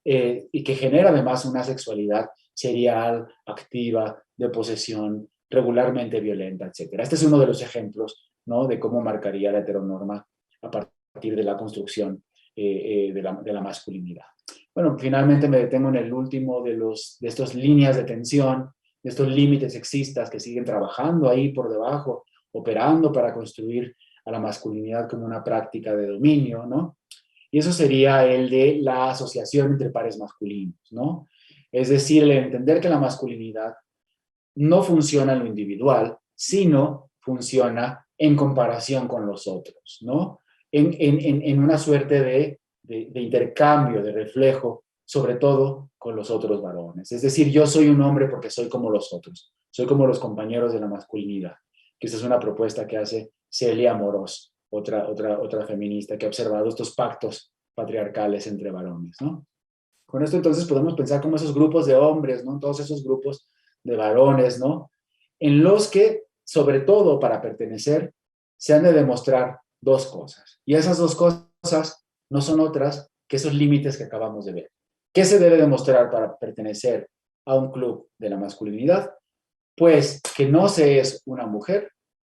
y que genera además una sexualidad serial, activa, de posesión, regularmente violenta, etc. Este es uno de los ejemplos, ¿no? De cómo marcaría la heteronorma a partir de la construcción de la masculinidad. Bueno, finalmente me detengo en el último de estas líneas de tensión, de estos límites sexistas que siguen trabajando ahí por debajo, operando para construir a la masculinidad como una práctica de dominio, ¿no? Y eso sería el de la asociación entre pares masculinos, ¿no? Es decir, el entender que la masculinidad no funciona en lo individual, sino funciona en comparación con los otros, ¿no? En una suerte de intercambio, de reflejo, sobre todo con los otros varones. Es decir, yo soy un hombre porque soy como los otros, soy como los compañeros de la masculinidad, que esa es una propuesta que hace Celia Amorós, otra feminista que ha observado estos pactos patriarcales entre varones, ¿no? Con esto entonces podemos pensar como esos grupos de hombres, ¿no? Todos esos grupos de varones, ¿no? En los que, sobre todo para pertenecer, se han de demostrar dos cosas. Y esas dos cosas no son otras que esos límites que acabamos de ver. ¿Qué se debe demostrar para pertenecer a un club de la masculinidad? Pues que no se es una mujer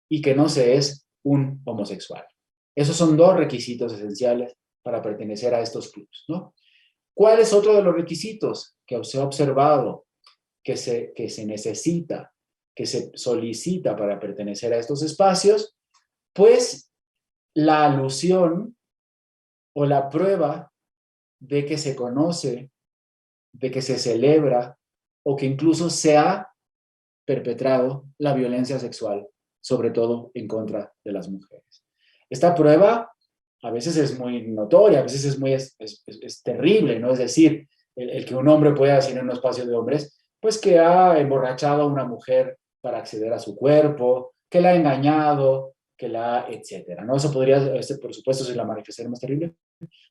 y que no se es un homosexual. Esos son dos requisitos esenciales para pertenecer a estos clubes, ¿no? ¿Cuál es otro de los requisitos que se ha observado que se necesita, que se solicita para pertenecer a estos espacios? Pues la alusión o la prueba de que se conoce, de que se celebra o que incluso se ha perpetrado la violencia sexual, sobre todo en contra de las mujeres. Esta prueba a veces es muy notoria, a veces es terrible, ¿no? Es decir, el que un hombre pueda decir en un espacio de hombres, pues que ha emborrachado a una mujer para acceder a su cuerpo, que la ha engañado, etcétera, ¿no? Eso podría, por supuesto, ser la manifestación más terrible,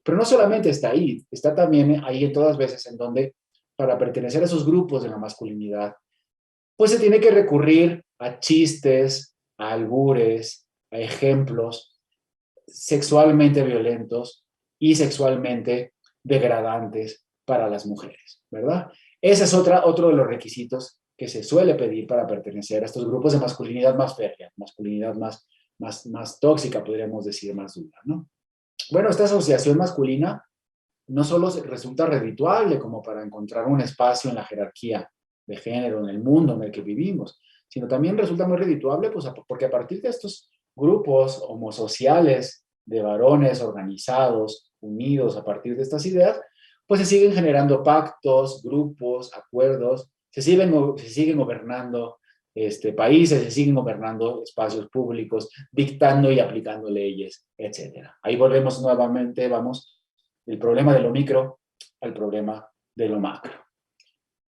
pero no solamente está ahí, está también ahí en todas veces en donde, para pertenecer a esos grupos de la masculinidad, pues se tiene que recurrir a chistes, a albures, a ejemplos sexualmente violentos y sexualmente degradantes para las mujeres, ¿verdad? Ese es otro de los requisitos que se suele pedir para pertenecer a estos grupos de masculinidad más férrea, masculinidad más tóxica, podríamos decir, más dura, ¿no? Bueno, esta asociación masculina no solo resulta redituable como para encontrar un espacio en la jerarquía de género, en el mundo en el que vivimos, sino también resulta muy redituable pues, porque a partir de estos grupos homosociales de varones organizados, unidos a partir de estas ideas, pues se siguen generando pactos, grupos, acuerdos, se siguen gobernando países, se siguen gobernando espacios públicos, dictando y aplicando leyes, etc. Ahí volvemos nuevamente, vamos, del problema de lo micro al problema de lo macro.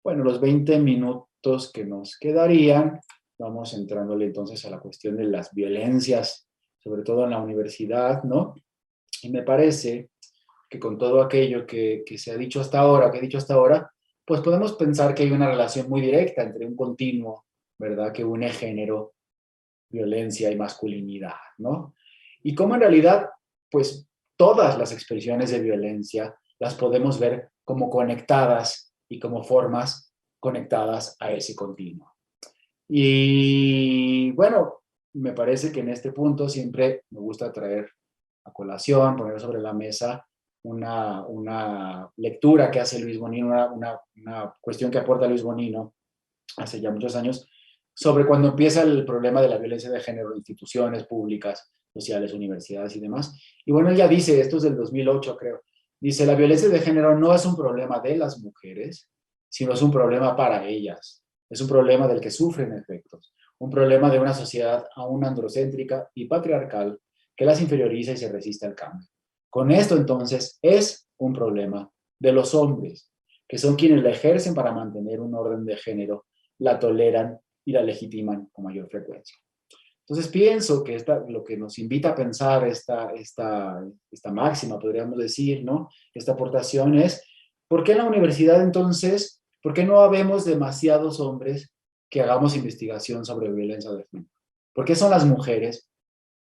Bueno, los 20 minutos que nos quedarían, vamos entrándole entonces a la cuestión de las violencias, sobre todo en la universidad, ¿no? Y me parece que con todo aquello que se ha dicho hasta ahora, que he dicho hasta ahora, pues podemos pensar que hay una relación muy directa entre un continuo, ¿verdad?, que une género, violencia y masculinidad, ¿no? Y cómo en realidad, pues todas las expresiones de violencia las podemos ver como conectadas y como formas conectadas a ese continuo. Y bueno, me parece que en este punto siempre me gusta traer a colación, poner sobre la mesa una lectura que hace Luis Bonino, una cuestión que aporta Luis Bonino hace ya muchos años, sobre cuando empieza el problema de la violencia de género en instituciones públicas, sociales, universidades y demás. Y bueno, él ya dice, esto es del 2008 creo, dice, la violencia de género no es un problema de las mujeres, sino es un problema para ellas. Es un problema del que sufren efectos, un problema de una sociedad aún androcéntrica y patriarcal que las inferioriza y se resiste al cambio. Con esto entonces es un problema de los hombres, que son quienes la ejercen para mantener un orden de género, la toleran y la legitiman con mayor frecuencia. Entonces pienso que lo que nos invita a pensar esta máxima, podríamos decir, ¿no? Esta aportación es, ¿por qué en la universidad entonces, por qué no habemos demasiados hombres que hagamos investigación sobre violencia de género? ¿Por qué son las mujeres,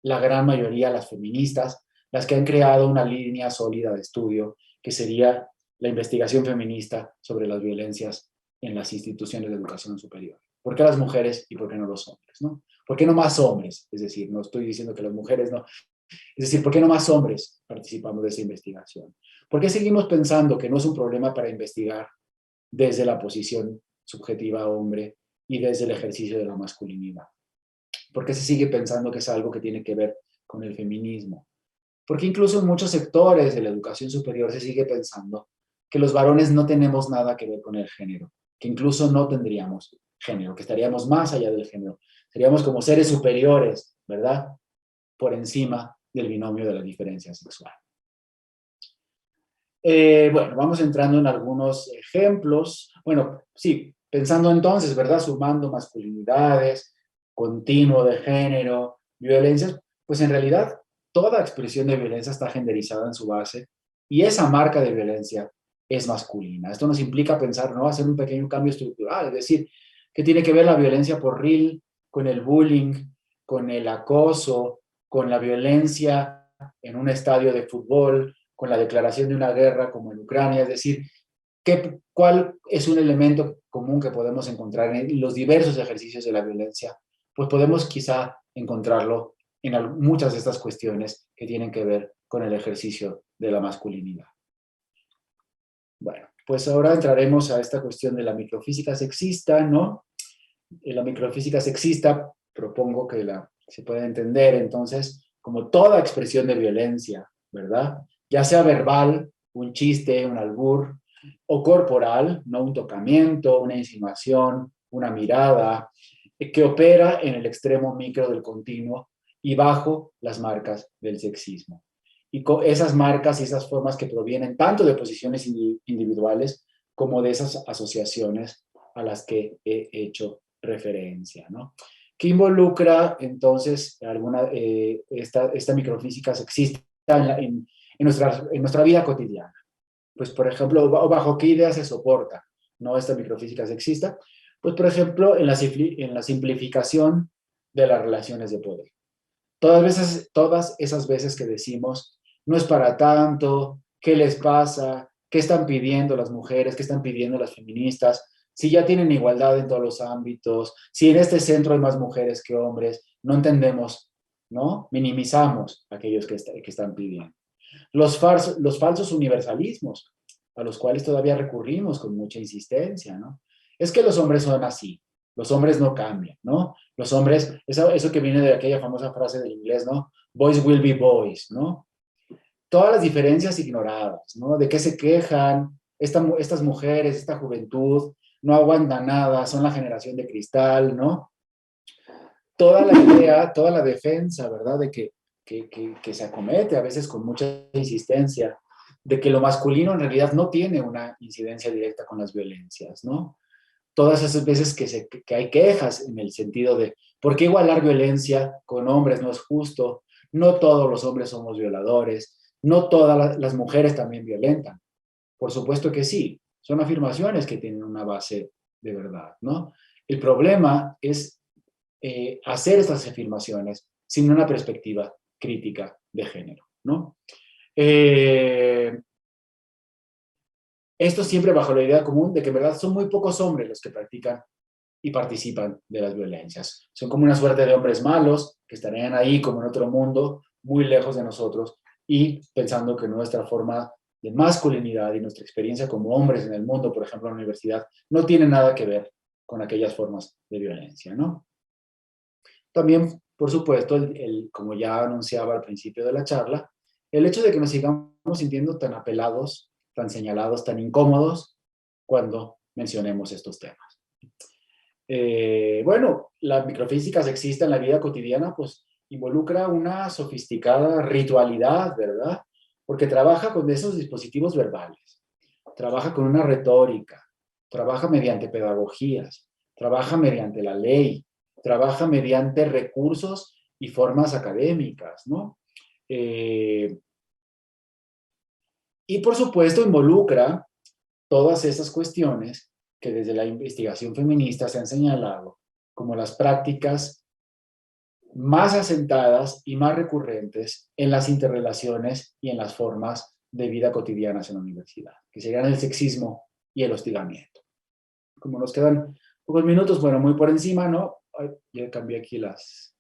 la gran mayoría, las feministas, las que han creado una línea sólida de estudio que sería la investigación feminista sobre las violencias en las instituciones de educación superior? ¿Por qué las mujeres y por qué no los hombres, no? ¿Por qué no más hombres? Es decir, no estoy diciendo que las mujeres no. Es decir, ¿por qué no más hombres participamos de esa investigación? ¿Por qué seguimos pensando que no es un problema para investigar desde la posición subjetiva hombre y desde el ejercicio de la masculinidad? ¿Por qué se sigue pensando que es algo que tiene que ver con el feminismo? Porque incluso en muchos sectores de la educación superior se sigue pensando que los varones no tenemos nada que ver con el género, que incluso no tendríamos género, que estaríamos más allá del género. Seríamos como seres superiores, ¿verdad? Por encima del binomio de la diferencia sexual. Bueno, vamos entrando en algunos ejemplos. Bueno, sí, pensando entonces, ¿verdad? Sumando masculinidades, continuo de género, violencias, pues en realidad toda expresión de violencia está genderizada en su base y esa marca de violencia es masculina. Esto nos implica pensar, ¿no? Hacer un pequeño cambio estructural, es decir, ¿qué tiene que ver la violencia por RIL con el bullying, con el acoso, con la violencia en un estadio de fútbol, con la declaración de una guerra como en Ucrania? Es decir, ¿cuál es un elemento común que podemos encontrar en los diversos ejercicios de la violencia? Pues podemos quizá encontrarlo en muchas de estas cuestiones que tienen que ver con el ejercicio de la masculinidad. Bueno, pues ahora entraremos a esta cuestión de la microfísica sexista, ¿no? La microfísica sexista propongo que se pueda entender entonces como toda expresión de violencia, ¿verdad? Ya sea verbal, un chiste, un albur, o corporal, ¿no? Un tocamiento, una insinuación, una mirada, que opera en el extremo micro del continuo y bajo las marcas del sexismo. Y con esas marcas y esas formas que provienen tanto de posiciones individuales como de esas asociaciones a las que he hecho referencia, ¿no? ¿Qué involucra entonces esta microfísica sexista en nuestra vida cotidiana? Pues, por ejemplo, ¿bajo qué idea se soporta, no, esta microfísica sexista? Pues, por ejemplo, en la simplificación de las relaciones de poder. Todas esas veces que decimos, no es para tanto, ¿qué les pasa? ¿Qué están pidiendo las mujeres? ¿Qué están pidiendo las feministas? Si ya tienen igualdad en todos los ámbitos, si en este centro hay más mujeres que hombres, no entendemos, ¿no? Minimizamos a aquellos que están pidiendo. Los falsos universalismos, a los cuales todavía recurrimos con mucha insistencia, ¿no? Es que los hombres son así, los hombres no cambian, ¿no? Los hombres, eso que viene de aquella famosa frase del inglés, ¿no? Boys will be boys, ¿no? Todas las diferencias ignoradas, ¿no? ¿De qué se quejan estas mujeres, esta juventud? No aguantan nada, son la generación de cristal, ¿no? Toda la idea, toda la defensa, ¿verdad? De que se acomete a veces con mucha insistencia, de que lo masculino en realidad no tiene una incidencia directa con las violencias, ¿no? Todas esas veces que hay quejas en el sentido de ¿por qué igualar violencia con hombres no es justo? No todos los hombres somos violadores, no todas las mujeres también violentan. Por supuesto que sí, son afirmaciones que tienen una base de verdad, ¿no? El problema es hacer estas afirmaciones sin una perspectiva crítica de género, ¿no? Esto siempre bajo la idea común de que en verdad son muy pocos hombres los que practican y participan de las violencias. Son como una suerte de hombres malos que estarían ahí como en otro mundo, muy lejos de nosotros y pensando que nuestra forma de masculinidad y nuestra experiencia como hombres en el mundo, por ejemplo en la universidad, no tiene nada que ver con aquellas formas de violencia, ¿no? También, por supuesto, como ya anunciaba al principio de la charla, el hecho de que nos sigamos sintiendo tan apelados, tan señalados, tan incómodos cuando mencionemos estos temas. Bueno, la microfísica sexista en la vida cotidiana, pues, involucra una sofisticada ritualidad, ¿verdad? Porque trabaja con esos dispositivos verbales, trabaja con una retórica, trabaja mediante pedagogías, trabaja mediante la ley, trabaja mediante recursos y formas académicas, ¿no? Y por supuesto involucra todas esas cuestiones que desde la investigación feminista se han señalado como las prácticas más asentadas y más recurrentes en las interrelaciones y en las formas de vida cotidianas en la universidad, que serían el sexismo y el hostigamiento. Como nos quedan pocos minutos, bueno, muy por encima, ¿no? Ay, ya cambié aquí las...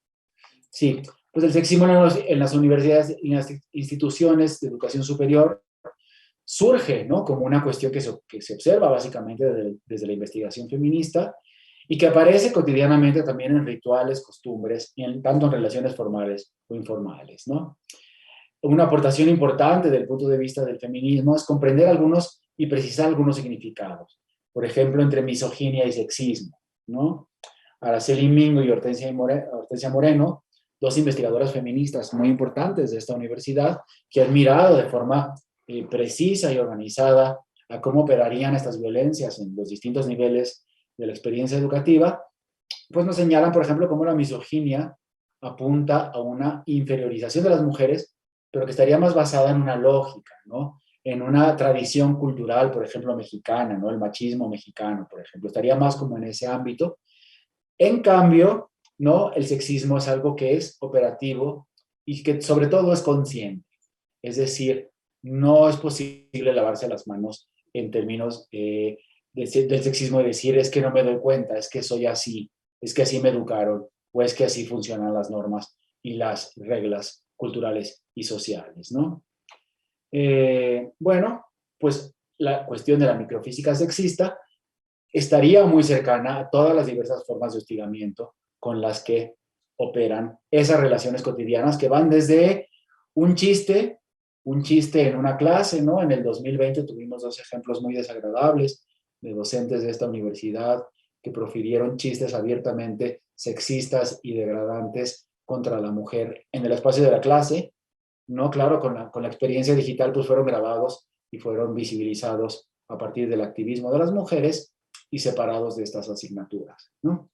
Sí, pues el sexismo en las universidades y en las instituciones de educación superior surge, ¿no? Como una cuestión que se observa básicamente desde la investigación feminista y que aparece cotidianamente también en rituales, costumbres, tanto en relaciones formales o informales, ¿no? Una aportación importante desde el punto de vista del feminismo es comprender algunos y precisar algunos significados. Por ejemplo, entre misoginia y sexismo, ¿no? Araceli Mingo y Hortensia Moreno, dos investigadoras feministas muy importantes de esta universidad, que han mirado de forma precisa y organizada a cómo operarían estas violencias en los distintos niveles de la experiencia educativa, pues nos señalan, por ejemplo, cómo la misoginia apunta a una inferiorización de las mujeres, pero que estaría más basada en una lógica, ¿no? En una tradición cultural, por ejemplo, mexicana, ¿no? El machismo mexicano, por ejemplo, estaría más como en ese ámbito. En cambio, ¿no? El sexismo es algo que es operativo y que sobre todo es consciente. Es decir, no es posible lavarse las manos en términos del sexismo y decir es que no me doy cuenta, es que soy así, es que así me educaron o es que así funcionan las normas y las reglas culturales y sociales, ¿no? Bueno, pues la cuestión de la microfísica sexista estaría muy cercana a todas las diversas formas de hostigamiento con las que operan esas relaciones cotidianas que van desde un chiste en una clase, ¿no? En el 2020 tuvimos dos ejemplos muy desagradables de docentes de esta universidad que profirieron chistes abiertamente sexistas y degradantes contra la mujer en el espacio de la clase, ¿no? Claro, con la experiencia digital pues fueron grabados y fueron visibilizados a partir del activismo de las mujeres y separados de estas asignaturas, ¿no?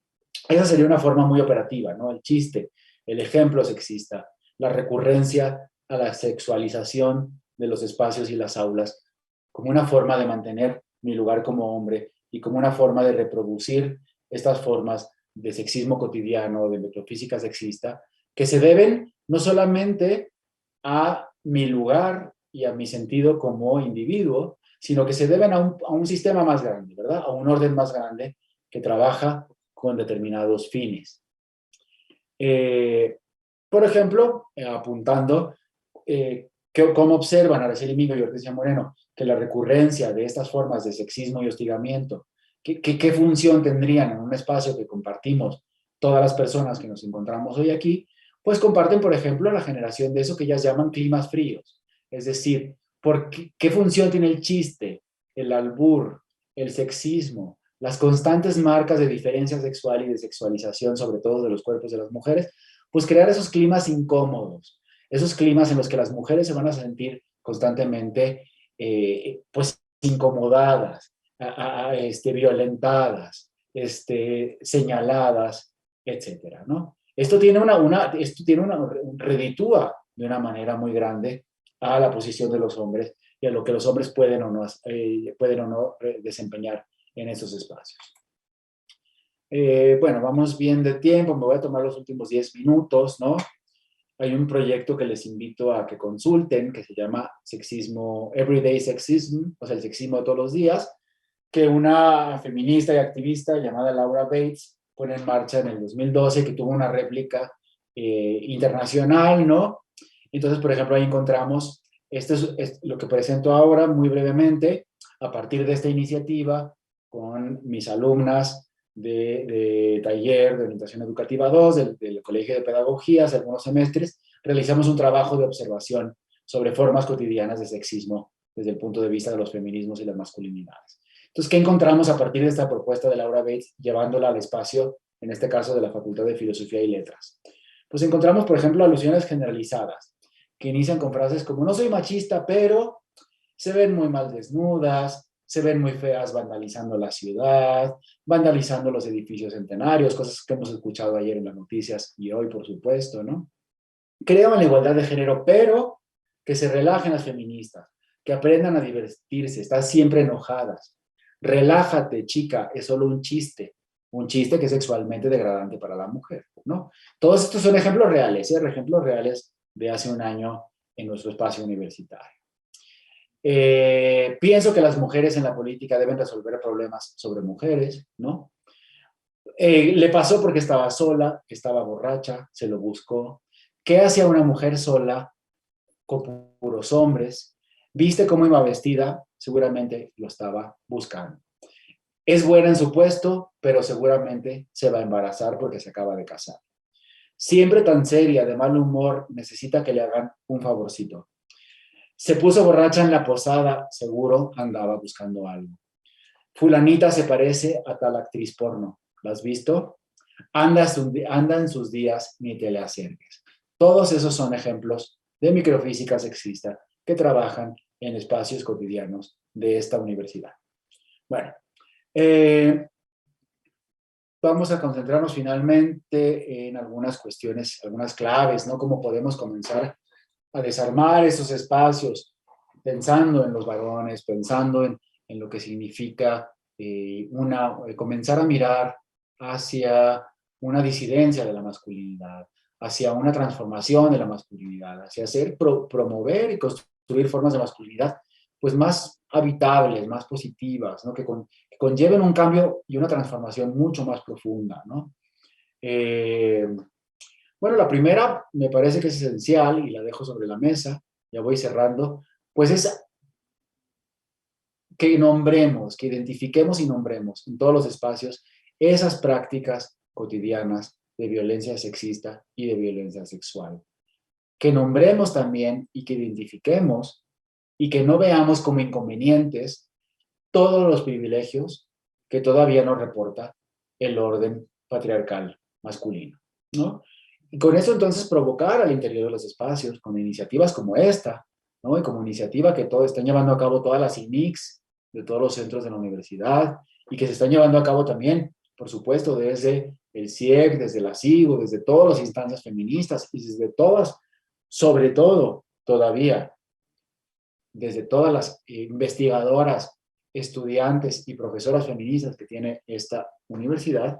Esa sería una forma muy operativa, ¿no? El chiste, el ejemplo sexista, la recurrencia a la sexualización de los espacios y las aulas como una forma de mantener mi lugar como hombre y como una forma de reproducir estas formas de sexismo cotidiano, de metafísica sexista, que se deben no solamente a mi lugar y a mi sentido como individuo, sino que se deben a un sistema más grande, ¿verdad? A un orden más grande que trabaja con determinados fines. Por ejemplo, apuntando cómo observan Araceli Mingo y Hortensia Moreno que la recurrencia de estas formas de sexismo y hostigamiento, ¿qué función tendrían en un espacio que compartimos todas las personas que nos encontramos hoy aquí? Pues comparten, por ejemplo, la generación de eso que ellas llaman climas fríos. Es decir, ¿qué función tiene el chiste, el albur, el sexismo, las constantes marcas de diferencia sexual y de sexualización, sobre todo de los cuerpos de las mujeres? Pues crear esos climas incómodos, esos climas en los que las mujeres se van a sentir constantemente pues incomodadas, violentadas, señaladas, etcétera, ¿no? Esto reditúa de una manera muy grande a la posición de los hombres y a lo que los hombres pueden o no desempeñar en esos espacios. Bueno, vamos bien de tiempo, me voy a tomar los últimos 10 minutos, ¿no? Hay un proyecto que les invito a que consulten, que se llama Everyday Sexism, o sea, el sexismo de todos los días, que una feminista y activista llamada Laura Bates pone en marcha en el 2012, que tuvo una réplica internacional, ¿no? Entonces, por ejemplo, ahí encontramos, esto es lo que presento ahora muy brevemente, a partir de esta iniciativa, con mis alumnas de taller de orientación educativa 2 del Colegio de Pedagogía, hace algunos semestres, realizamos un trabajo de observación sobre formas cotidianas de sexismo desde el punto de vista de los feminismos y las masculinidades. Entonces, ¿qué encontramos a partir de esta propuesta de Laura Bates, llevándola al espacio, en este caso de la Facultad de Filosofía y Letras? Pues encontramos, por ejemplo, alusiones generalizadas, que inician con frases como, no soy machista, pero se ven muy mal desnudas, se ven muy feas vandalizando la ciudad, vandalizando los edificios centenarios, cosas que hemos escuchado ayer en las noticias y hoy, por supuesto, ¿no? Creo en la igualdad de género, pero que se relajen las feministas, que aprendan a divertirse, están siempre enojadas. Relájate, chica, es solo un chiste que es sexualmente degradante para la mujer, ¿no? Todos estos son ejemplos reales de hace un año en nuestro espacio universitario. Pienso que las mujeres en la política deben resolver problemas sobre mujeres, ¿no? Le pasó porque estaba sola, estaba borracha, se lo buscó. ¿Qué hacía una mujer sola con puros hombres? ¿Viste cómo iba vestida? Seguramente lo estaba buscando. Es buena en su puesto, pero seguramente se va a embarazar porque se acaba de casar. Siempre tan seria, de mal humor, necesita que le hagan un favorcito. Se puso borracha en la posada, seguro andaba buscando algo. Fulanita se parece a tal actriz porno. ¿La has visto? Anda en sus días, ni te le acerques. Todos esos son ejemplos de microfísica sexista que trabajan en espacios cotidianos de esta universidad. Bueno, vamos a concentrarnos finalmente en algunas cuestiones, algunas claves, ¿no? Cómo podemos comenzar a desarmar esos espacios, pensando en los varones, pensando en lo que significa comenzar a mirar hacia una disidencia de la masculinidad, hacia una transformación de la masculinidad, hacia promover y construir formas de masculinidad pues más habitables, más positivas, ¿no? que conlleven un cambio y una transformación mucho más profunda, ¿no? Bueno, la primera me parece que es esencial y la dejo sobre la mesa, ya voy cerrando, pues es que nombremos, que identifiquemos y nombremos en todos los espacios esas prácticas cotidianas de violencia sexista y de violencia sexual. Que nombremos también y que identifiquemos y que no veamos como inconvenientes todos los privilegios que todavía nos reporta el orden patriarcal masculino, ¿no? Y con eso entonces provocar al interior de los espacios, con iniciativas como esta, ¿no? Y como iniciativa que están llevando a cabo todas las INICs de todos los centros de la universidad y que se están llevando a cabo también, por supuesto, desde el CIEC, desde la SIGO, desde todas las instancias feministas y desde todas, sobre todo, todavía, desde todas las investigadoras, estudiantes y profesoras feministas que tiene esta universidad,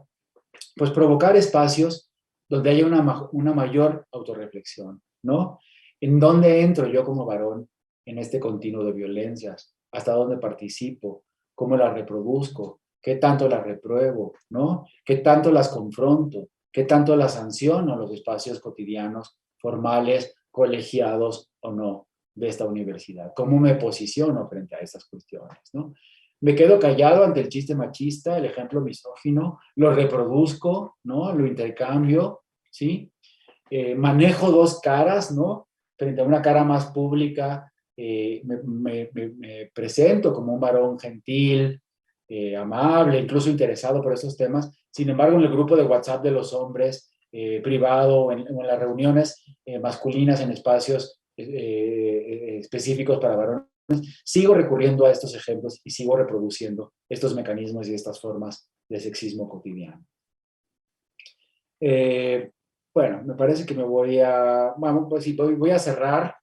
pues provocar espacios donde haya una mayor autorreflexión, ¿no? ¿En dónde entro yo como varón en este continuo de violencias? ¿Hasta dónde participo? ¿Cómo las reproduzco? ¿Qué tanto las repruebo? ¿No? ¿Qué tanto las confronto? ¿Qué tanto las sanciono en los espacios cotidianos, formales, colegiados o no de esta universidad? ¿Cómo me posiciono frente a estas cuestiones, ¿no? Me quedo callado ante el chiste machista, el ejemplo misógino, lo reproduzco, ¿no? Lo intercambio, ¿sí? Manejo dos caras, ¿no? Frente a una cara más pública, me presento como un varón gentil, amable, incluso interesado por esos temas. Sin embargo, en el grupo de WhatsApp de los hombres, privado, en las reuniones masculinas en espacios específicos para varones, sigo recurriendo a estos ejemplos y sigo reproduciendo estos mecanismos y estas formas de sexismo cotidiano. Bueno, me parece que voy a cerrar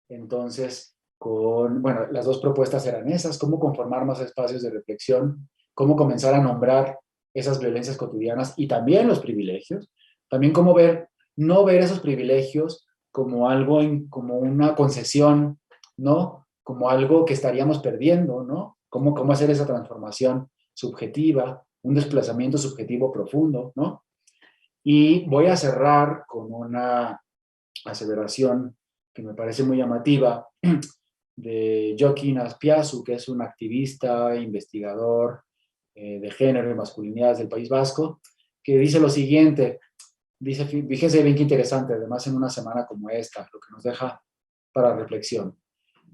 entonces con, bueno, las dos propuestas eran esas, cómo conformar más espacios de reflexión, cómo comenzar a nombrar esas violencias cotidianas y también los privilegios, también cómo no ver esos privilegios como algo, como una concesión, ¿no? Como algo que estaríamos perdiendo, ¿no? Cómo hacer esa transformación subjetiva, un desplazamiento subjetivo profundo, ¿no? Y voy a cerrar con una aseveración que me parece muy llamativa de Joaquín Azpiazu, que es un activista, investigador de género y masculinidades del País Vasco, que dice lo siguiente, dice, fíjense bien qué interesante, además en una semana como esta, lo que nos deja para reflexión.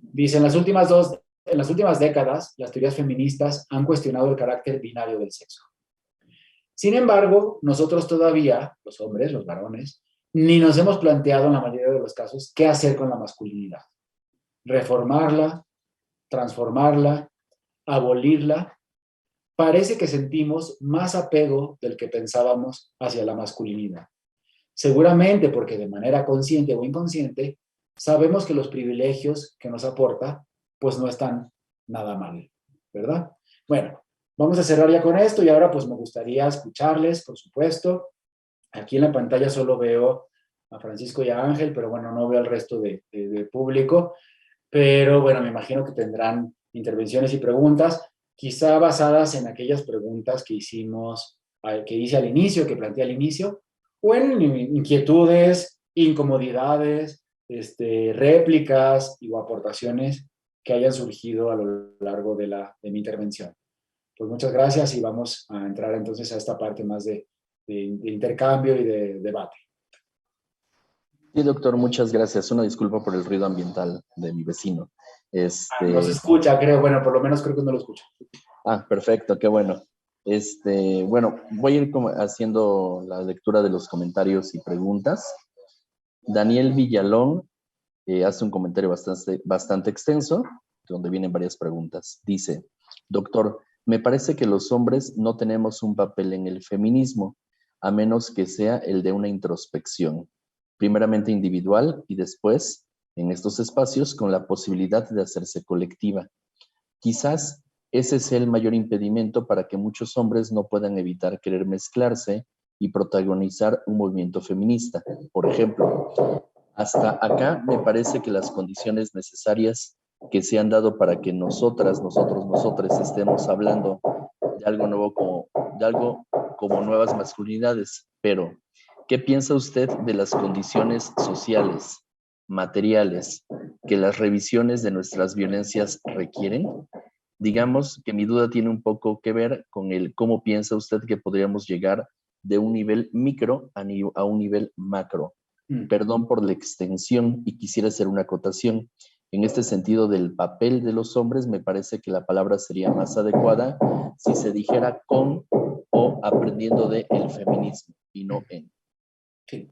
Dice, en las últimas décadas, las teorías feministas han cuestionado el carácter binario del sexo. Sin embargo, nosotros todavía, los hombres, los varones, ni nos hemos planteado en la mayoría de los casos qué hacer con la masculinidad. Reformarla, transformarla, abolirla, parece que sentimos más apego del que pensábamos hacia la masculinidad. Seguramente porque de manera consciente o inconsciente sabemos que los privilegios que nos aporta pues no están nada mal, ¿verdad? Bueno, vamos a cerrar ya con esto y ahora pues me gustaría escucharles, por supuesto. Aquí en la pantalla solo veo a Francisco y a Ángel, pero bueno, no veo al resto de público. Pero bueno, me imagino que tendrán intervenciones y preguntas, quizá basadas en aquellas preguntas que hicimos, que hice al inicio, que planteé al inicio, o en inquietudes, incomodidades, réplicas o aportaciones que hayan surgido a lo largo de mi intervención. Pues muchas gracias y vamos a entrar entonces a esta parte más de intercambio y de debate. Sí, doctor, muchas gracias. Una disculpa por el ruido ambiental de mi vecino. No se escucha, creo, bueno, por lo menos creo que no lo escucho. Perfecto, qué bueno. Bueno, voy a ir haciendo la lectura de los comentarios y preguntas. Daniel Villalón hace un comentario bastante extenso, donde vienen varias preguntas. Dice, doctor, me parece que los hombres no tenemos un papel en el feminismo, a menos que sea el de una introspección, primeramente individual y después, en estos espacios, con la posibilidad de hacerse colectiva. Quizás ese sea el mayor impedimento para que muchos hombres no puedan evitar querer mezclarse y protagonizar un movimiento feminista. Por ejemplo, hasta acá me parece que las condiciones necesarias que se han dado para que nosotras, nosotros estemos hablando de algo nuevo de algo como nuevas masculinidades. Pero, ¿qué piensa usted de las condiciones sociales, materiales, que las revisiones de nuestras violencias requieren? Digamos que mi duda tiene un poco que ver con el cómo piensa usted que podríamos llegar de un nivel micro a un nivel macro. Perdón por la extensión y quisiera hacer una acotación. En este sentido del papel de los hombres, me parece que la palabra sería más adecuada si se dijera con o aprendiendo de el feminismo y no en. Sí.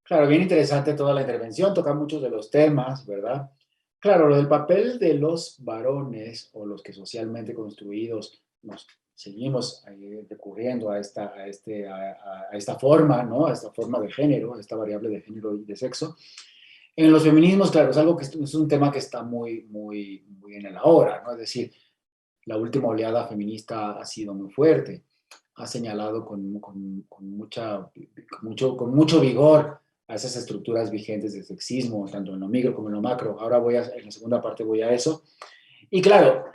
Claro, bien interesante toda la intervención, toca muchos de los temas, ¿verdad? Claro, lo del papel de los varones o los que socialmente construidos nos seguimos recurriendo a esta forma, ¿no? A esta forma de género, a esta variable de género y de sexo. En los feminismos, claro, es algo que es un tema que está muy, muy, muy en el ahora, ¿no? Es decir, la última oleada feminista ha sido muy fuerte, ha señalado con mucho vigor a esas estructuras vigentes de sexismo, tanto en lo micro como en lo macro. Ahora en la segunda parte voy a eso. Y claro,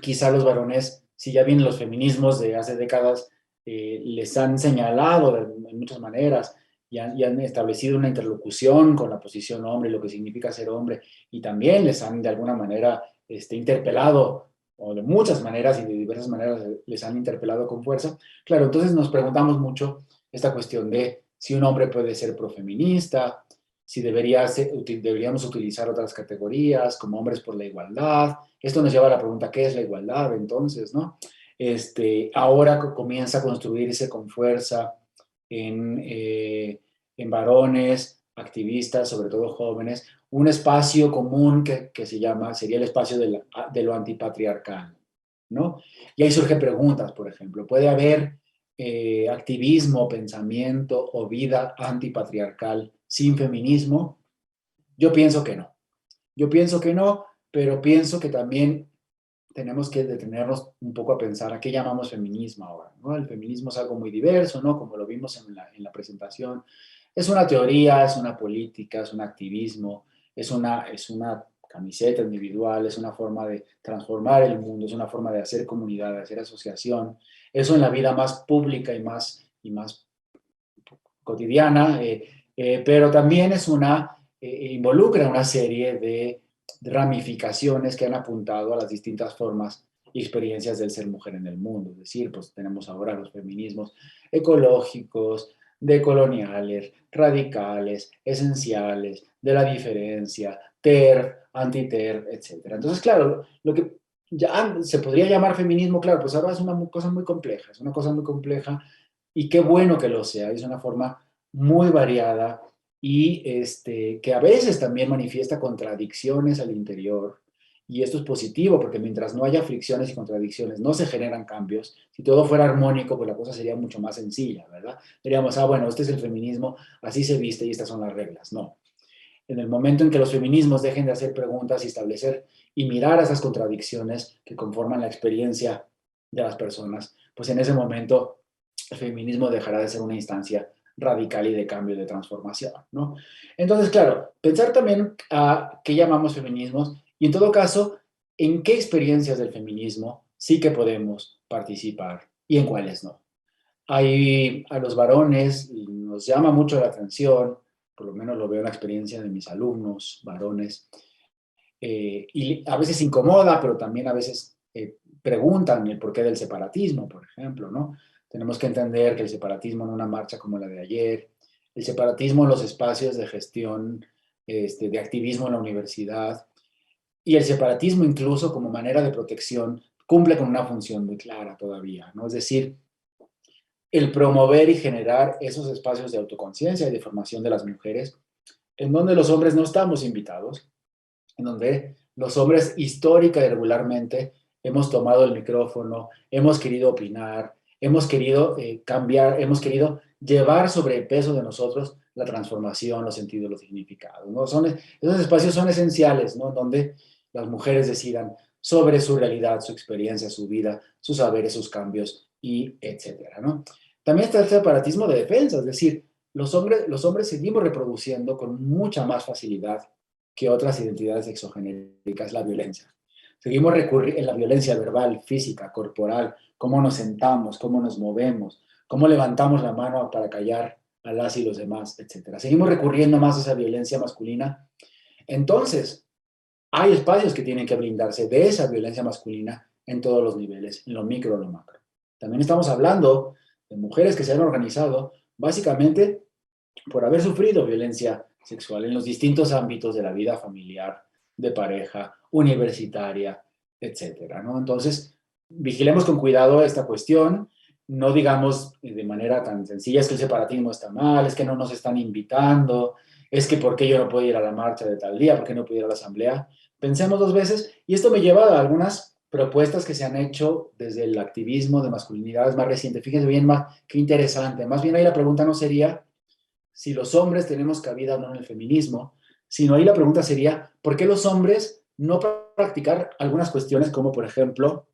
quizá los varones, si ya vienen los feminismos de hace décadas, les han señalado de muchas maneras y han establecido una interlocución con la posición hombre, lo que significa ser hombre, y también les han de alguna manera interpelado, o de muchas maneras y de diversas maneras les han interpelado con fuerza. Claro, entonces nos preguntamos mucho esta cuestión de si un hombre puede ser profeminista, si deberíamos utilizar otras categorías como hombres por la igualdad. Esto nos lleva a la pregunta, ¿qué es la igualdad entonces, no? Ahora comienza a construirse con fuerza en varones, activistas, sobre todo jóvenes, un espacio común que sería el espacio de lo antipatriarcal, ¿no? Y ahí surgen preguntas, por ejemplo, ¿puede haber activismo, pensamiento o vida antipatriarcal sin feminismo? Yo pienso que no. Yo pienso que no, pero pienso que también tenemos que detenernos un poco a pensar a qué llamamos feminismo ahora, ¿no? El feminismo es algo muy diverso, ¿no? Como lo vimos en la presentación. Es una teoría, es una política, es un activismo, es una camiseta individual, es una forma de transformar el mundo, es una forma de hacer comunidad, de hacer asociación. Eso en la vida más pública y más cotidiana, pero también involucra una serie de ramificaciones que han apuntado a las distintas formas y experiencias del ser mujer en el mundo. Es decir, pues tenemos ahora los feminismos ecológicos, decoloniales, radicales, esenciales, de la diferencia, TERF, anti-TERF, etc. Entonces, claro, lo que ya se podría llamar feminismo, claro, pues ahora es una cosa muy compleja, es una cosa muy compleja y qué bueno que lo sea, es una forma muy variada y que a veces también manifiesta contradicciones al interior y esto es positivo porque mientras no haya fricciones y contradicciones, no se generan cambios. Si todo fuera armónico, pues la cosa sería mucho más sencilla, ¿verdad? Diríamos, bueno, este es el feminismo, así se viste y estas son las reglas. No. En el momento en que los feminismos dejen de hacer preguntas y establecer y mirar a esas contradicciones que conforman la experiencia de las personas, pues en ese momento el feminismo dejará de ser una instancia radical y de cambio, de transformación, ¿no? Entonces, claro, pensar también a qué llamamos feminismos y en todo caso, en qué experiencias del feminismo sí que podemos participar y en cuáles no. Hay a los varones nos llama mucho la atención, por lo menos lo veo en la experiencia de mis alumnos varones, y a veces incomoda, pero también a veces preguntan el porqué del separatismo, por ejemplo, ¿no? Tenemos que entender que el separatismo en una marcha como la de ayer, el separatismo en los espacios de gestión, de activismo en la universidad, y el separatismo incluso como manera de protección cumple con una función muy clara todavía, ¿no? Es decir, el promover y generar esos espacios de autoconciencia y de formación de las mujeres, en donde los hombres no estamos invitados, en donde los hombres histórica y regularmente hemos tomado el micrófono, hemos querido opinar, hemos querido cambiar, hemos querido llevar sobre el peso de nosotros la transformación, los sentidos, los significados, ¿no? Esos espacios son esenciales, ¿no? Donde las mujeres decidan sobre su realidad, su experiencia, su vida, sus saberes, sus cambios, y etcétera, ¿no? También está el separatismo de defensa, es decir, los hombres seguimos reproduciendo con mucha más facilidad que otras identidades exogenéricas la violencia. Seguimos recurriendo en la violencia verbal, física, corporal, cómo nos sentamos, cómo nos movemos, cómo levantamos la mano para callar a las y los demás, etc. Seguimos recurriendo más a esa violencia masculina. Entonces, hay espacios que tienen que blindarse de esa violencia masculina en todos los niveles, en lo micro, en lo macro. También estamos hablando de mujeres que se han organizado básicamente por haber sufrido violencia sexual en los distintos ámbitos de la vida familiar, de pareja, universitaria, etcétera, ¿no? Entonces, vigilemos con cuidado esta cuestión, no digamos de manera tan sencilla, es que el separatismo está mal, es que no nos están invitando, es que ¿por qué yo no puedo ir a la marcha de tal día? ¿Por qué no puedo ir a la asamblea? Pensemos dos veces, y esto me lleva a algunas propuestas que se han hecho desde el activismo de masculinidades más reciente. Fíjense bien, qué interesante. Más bien ahí la pregunta no sería si los hombres tenemos cabida o no en el feminismo, sino ahí la pregunta sería, ¿por qué los hombres no practicar algunas cuestiones como, por ejemplo,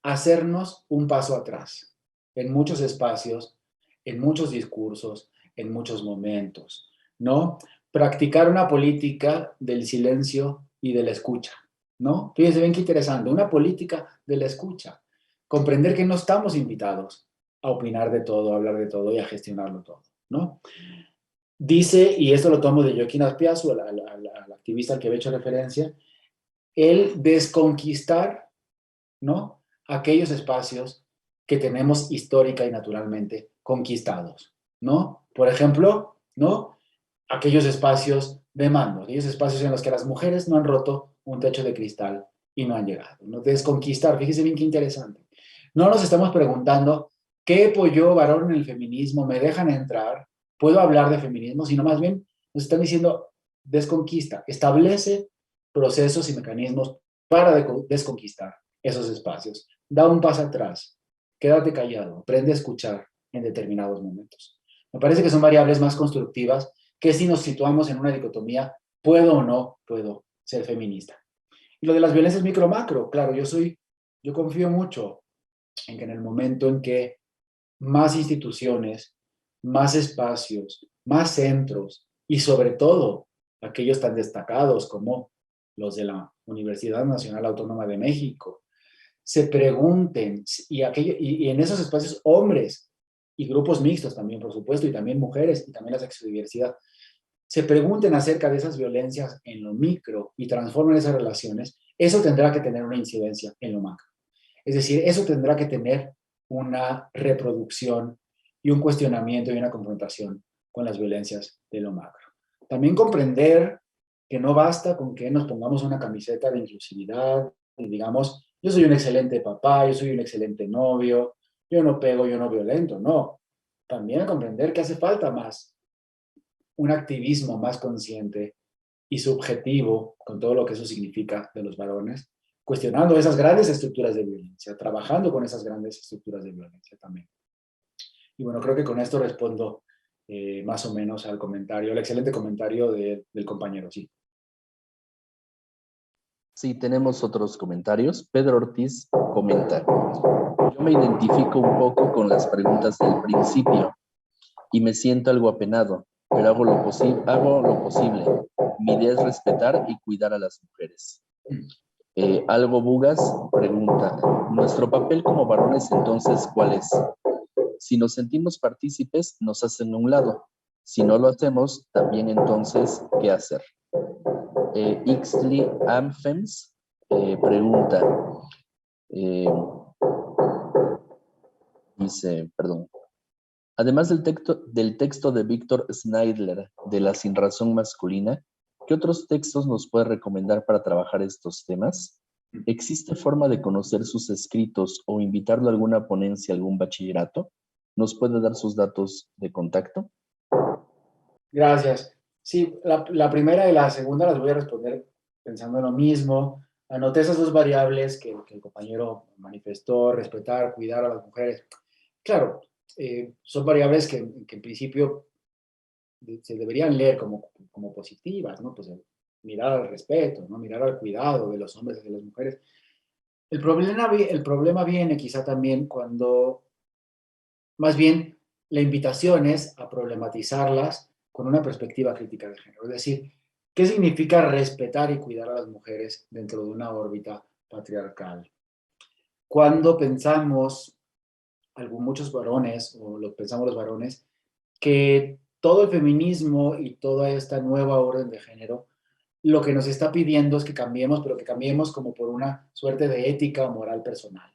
hacernos un paso atrás en muchos espacios, en muchos discursos, en muchos momentos, ¿no? Practicar una política del silencio y de la escucha, ¿no? Fíjense bien qué interesante, una política de la escucha. Comprender que no estamos invitados a opinar de todo, a hablar de todo y a gestionarlo todo, ¿no? Dice, y esto lo tomo de Joaquín Azpiazu, al activista al que he hecho referencia, el desconquistar, ¿no? Aquellos espacios que tenemos histórica y naturalmente conquistados, ¿no? Por ejemplo, ¿no? Aquellos espacios de mando, aquellos espacios en los que las mujeres no han roto un techo de cristal y no han llegado, ¿no? Desconquistar, fíjese bien qué interesante. No nos estamos preguntando qué pollo varón en el feminismo, me dejan entrar, puedo hablar de feminismo, sino más bien nos están diciendo desconquista, establece procesos y mecanismos para desconquistar esos espacios. Da un paso atrás, quédate callado, aprende a escuchar en determinados momentos. Me parece que son variables más constructivas que si nos situamos en una dicotomía, ¿puedo o no puedo ser feminista? Y lo de las violencias micro-macro, claro, yo confío mucho en que en el momento en que más instituciones, más espacios, más centros y sobre todo aquellos tan destacados como los de la Universidad Nacional Autónoma de México, se pregunten, y en esos espacios hombres y grupos mixtos también, por supuesto, y también mujeres y también la sexodiversidad, se pregunten acerca de esas violencias en lo micro y transformen esas relaciones, eso tendrá que tener una incidencia en lo macro. Es decir, eso tendrá que tener una reproducción y un cuestionamiento y una confrontación con las violencias de lo macro. También comprender que no basta con que nos pongamos una camiseta de inclusividad y digamos, yo soy un excelente papá, yo soy un excelente novio, yo no pego, yo no violento, no. También comprender que hace falta más un activismo más consciente y subjetivo, con todo lo que eso significa de los varones, cuestionando esas grandes estructuras de violencia, trabajando con esas grandes estructuras de violencia también. Y bueno, creo que con esto respondo más o menos al comentario, al excelente comentario del compañero, sí. Sí, tenemos otros comentarios. Pedro Ortiz comenta: yo me identifico un poco con las preguntas del principio y me siento algo apenado, pero hago lo posible. Mi idea es respetar y cuidar a las mujeres. Algo Bugas pregunta: ¿nuestro papel como varones entonces cuál es? Si nos sentimos partícipes, nos hacen a un lado. Si no lo hacemos, también entonces, ¿qué hacer? Ixtli Amfems pregunta, eh, dice, perdón, además del texto de Víctor Schneidler de la sinrazón masculina, ¿qué otros textos nos puede recomendar para trabajar estos temas? ¿Existe forma de conocer sus escritos o invitarlo a alguna ponencia, algún bachillerato? ¿Nos puede dar sus datos de contacto? Gracias. Sí, la primera y la segunda las voy a responder pensando en lo mismo. Anoté esas dos variables que el compañero manifestó: respetar, cuidar a las mujeres. Claro, son variables que en principio se deberían leer como positivas, ¿no? Pues mirar al respeto, ¿no? Mirar al cuidado de los hombres hacia las mujeres. El problema viene quizá también cuando, más bien, la invitación es a problematizarlas con una perspectiva crítica de género. Es decir, ¿qué significa respetar y cuidar a las mujeres dentro de una órbita patriarcal? Cuando pensamos, muchos varones, o lo pensamos los varones, que todo el feminismo y toda esta nueva orden de género lo que nos está pidiendo es que cambiemos, pero que cambiemos como por una suerte de ética o moral personal,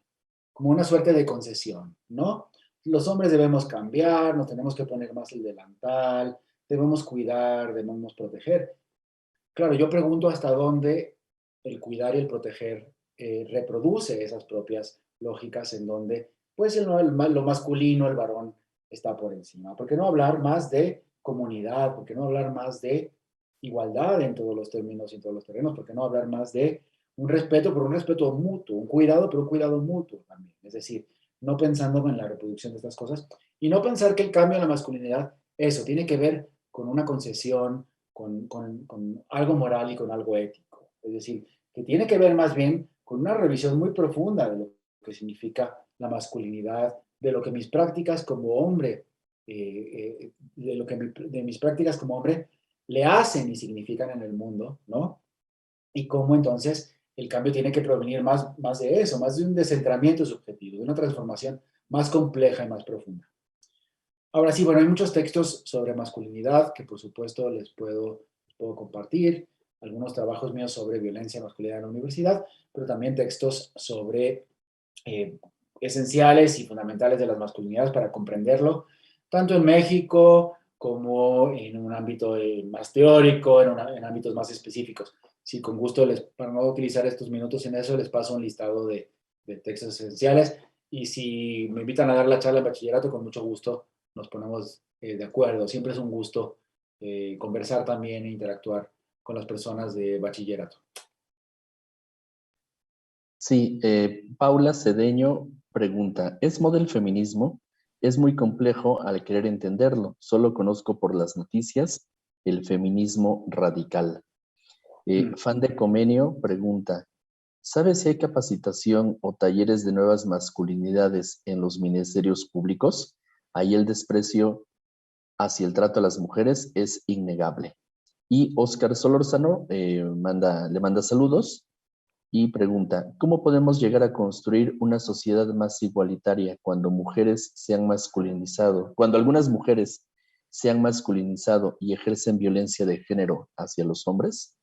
como una suerte de concesión, ¿no? Los hombres debemos cambiar, nos tenemos que poner más el delantal, debemos cuidar, debemos proteger. Claro, yo pregunto hasta dónde el cuidar y el proteger reproduce esas propias lógicas en donde, pues, lo masculino, el varón, está por encima. ¿Por qué no hablar más de comunidad? ¿Por qué no hablar más de igualdad en todos los términos y en todos los terrenos? ¿Por qué no hablar más de un respeto, pero un respeto mutuo, un cuidado, pero un cuidado mutuo también? Es decir, no pensando en la reproducción de estas cosas y no pensar que el cambio en la masculinidad, eso, tiene que ver con una concesión, con algo moral y con algo ético. Es decir, que tiene que ver más bien con una revisión muy profunda de lo que significa la masculinidad, de lo que mis prácticas como hombre, de mis prácticas como hombre le hacen y significan en el mundo, ¿no? Y cómo entonces el cambio tiene que provenir más de eso, más de un descentramiento subjetivo, de una transformación más compleja y más profunda. Ahora sí, bueno, hay muchos textos sobre masculinidad que por supuesto les puedo compartir, algunos trabajos míos sobre violencia masculina en la universidad, pero también textos sobre eh, esenciales y fundamentales de las masculinidades para comprenderlo, tanto en México como en un ámbito más teórico, en ámbitos más específicos. Sí, con gusto, para no utilizar estos minutos en eso, les paso un listado de textos esenciales, y si me invitan a dar la charla en bachillerato, con mucho gusto nos ponemos de acuerdo. Siempre es un gusto conversar también e interactuar con las personas de bachillerato. Sí, Paula Cedeño pregunta, ¿es model feminismo? Es muy complejo al querer entenderlo. Solo conozco por las noticias el feminismo radical. Fan de Comenio pregunta, ¿sabes si hay capacitación o talleres de nuevas masculinidades en los ministerios públicos? Ahí el desprecio hacia el trato a las mujeres es innegable. Y Oscar Solórzano le manda saludos y pregunta, ¿cómo podemos llegar a construir una sociedad más igualitaria cuando cuando algunas mujeres se han masculinizado y ejercen violencia de género hacia los hombres?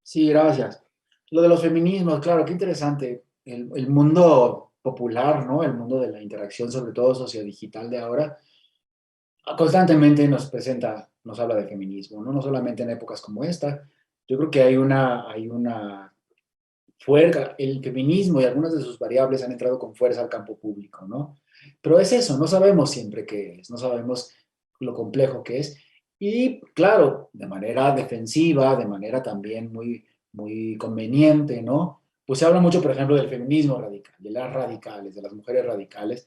Sí, gracias. Lo de los feminismos, claro, qué interesante. El mundo popular, ¿no? El mundo de la interacción, sobre todo sociodigital de ahora, constantemente nos habla de feminismo, ¿no? No solamente en épocas como esta. Yo creo que hay una fuerza, el feminismo y algunas de sus variables han entrado con fuerza al campo público, ¿no? Pero es eso, no sabemos siempre qué es, no sabemos lo complejo que es. Y claro, de manera defensiva, de manera también muy, muy conveniente, ¿no? Pues se habla mucho, por ejemplo, del feminismo radical, de las radicales, de las mujeres radicales,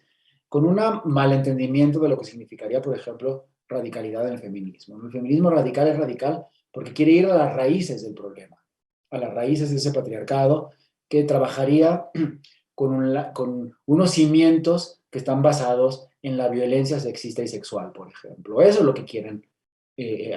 con un malentendimiento de lo que significaría, por ejemplo, radicalidad en el feminismo, ¿no? El feminismo radical es radical porque quiere ir a las raíces del problema, a las raíces de ese patriarcado que trabajaría con unos cimientos que están basados en la violencia sexista y sexual, por ejemplo. Eso es lo que quieren,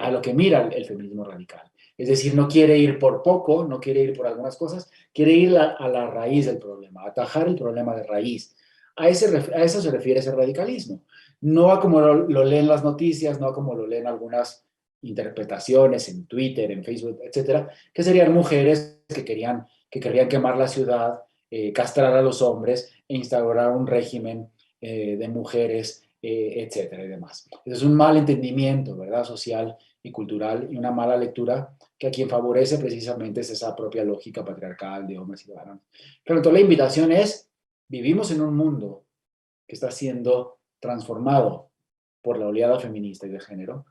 a lo que mira el feminismo radical. Es decir, no quiere ir por poco, no quiere ir por algunas cosas, quiere ir a la raíz del problema, atajar el problema de raíz. A eso se refiere ese radicalismo. No a como lo leen las noticias, no a como lo leen algunas interpretaciones en Twitter, en Facebook, etcétera, que serían mujeres que querían quemar la ciudad, castrar a los hombres e instaurar un régimen de mujeres, etcétera y demás. Es un mal entendimiento, ¿verdad?, social y cultural, y una mala lectura que a quien favorece precisamente es esa propia lógica patriarcal de hombres y de varones. Pero entonces la invitación es, vivimos en un mundo que está siendo transformado por la oleada feminista y de género,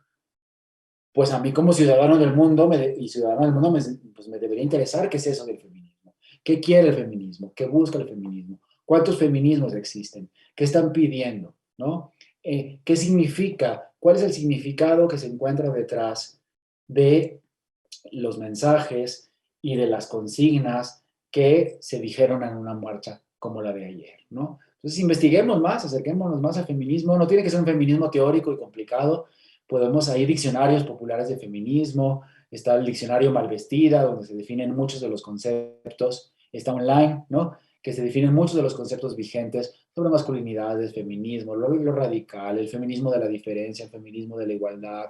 pues a mí como ciudadano del mundo y ciudadana del mundo pues me debería interesar qué es eso del feminismo. ¿Qué quiere el feminismo? ¿Qué busca el feminismo? ¿Cuántos feminismos existen? ¿Qué están pidiendo? ¿No? ¿Qué significa? ¿Cuál es el significado que se encuentra detrás de los mensajes y de las consignas que se dijeron en una marcha como la de ayer, ¿no? Entonces, investiguemos más, acerquémonos más al feminismo. No tiene que ser un feminismo teórico y complicado. Podemos, hay diccionarios populares de feminismo, está el diccionario Malvestida, donde se definen muchos de los conceptos, está online, ¿no?, que se definen muchos de los conceptos vigentes sobre masculinidades, feminismo, lo radical, el feminismo de la diferencia, el feminismo de la igualdad,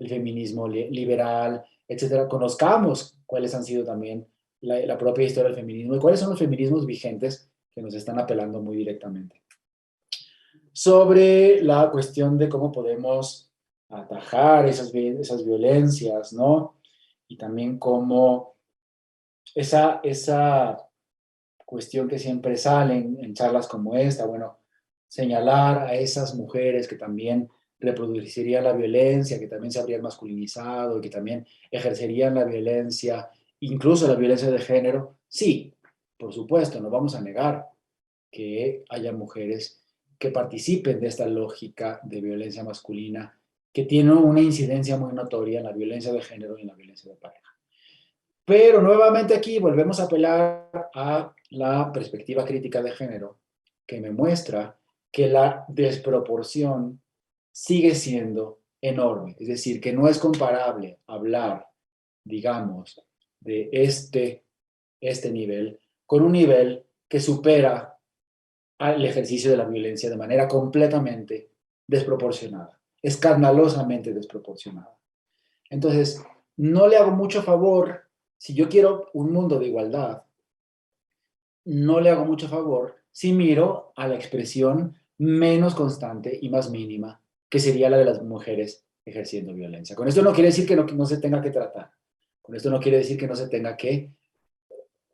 el feminismo liberal, etcétera. Conozcamos cuáles han sido también la propia historia del feminismo y cuáles son los feminismos vigentes que nos están apelando muy directamente. Sobre la cuestión de cómo podemos atajar esas violencias, ¿no? Y también cómo esa cuestión que siempre sale en charlas como esta, bueno, señalar a esas mujeres que también reproducirían la violencia, que también se habrían masculinizado, que también ejercerían la violencia, incluso la violencia de género. Sí, por supuesto, no vamos a negar que haya mujeres que participen de esta lógica de violencia masculina, que tiene una incidencia muy notoria en la violencia de género y en la violencia de pareja. Pero nuevamente aquí volvemos a apelar a la perspectiva crítica de género, que me muestra que la desproporción sigue siendo enorme. Es decir, que no es comparable hablar, digamos, de este nivel con un nivel que supera al ejercicio de la violencia de manera completamente desproporcionada, escandalosamente desproporcionada. Entonces, no le hago mucho favor, si yo quiero un mundo de igualdad, no le hago mucho favor si miro a la expresión menos constante y más mínima, que sería la de las mujeres ejerciendo violencia. Con esto no quiere decir que no se tenga que tratar, con esto no quiere decir que no se tenga que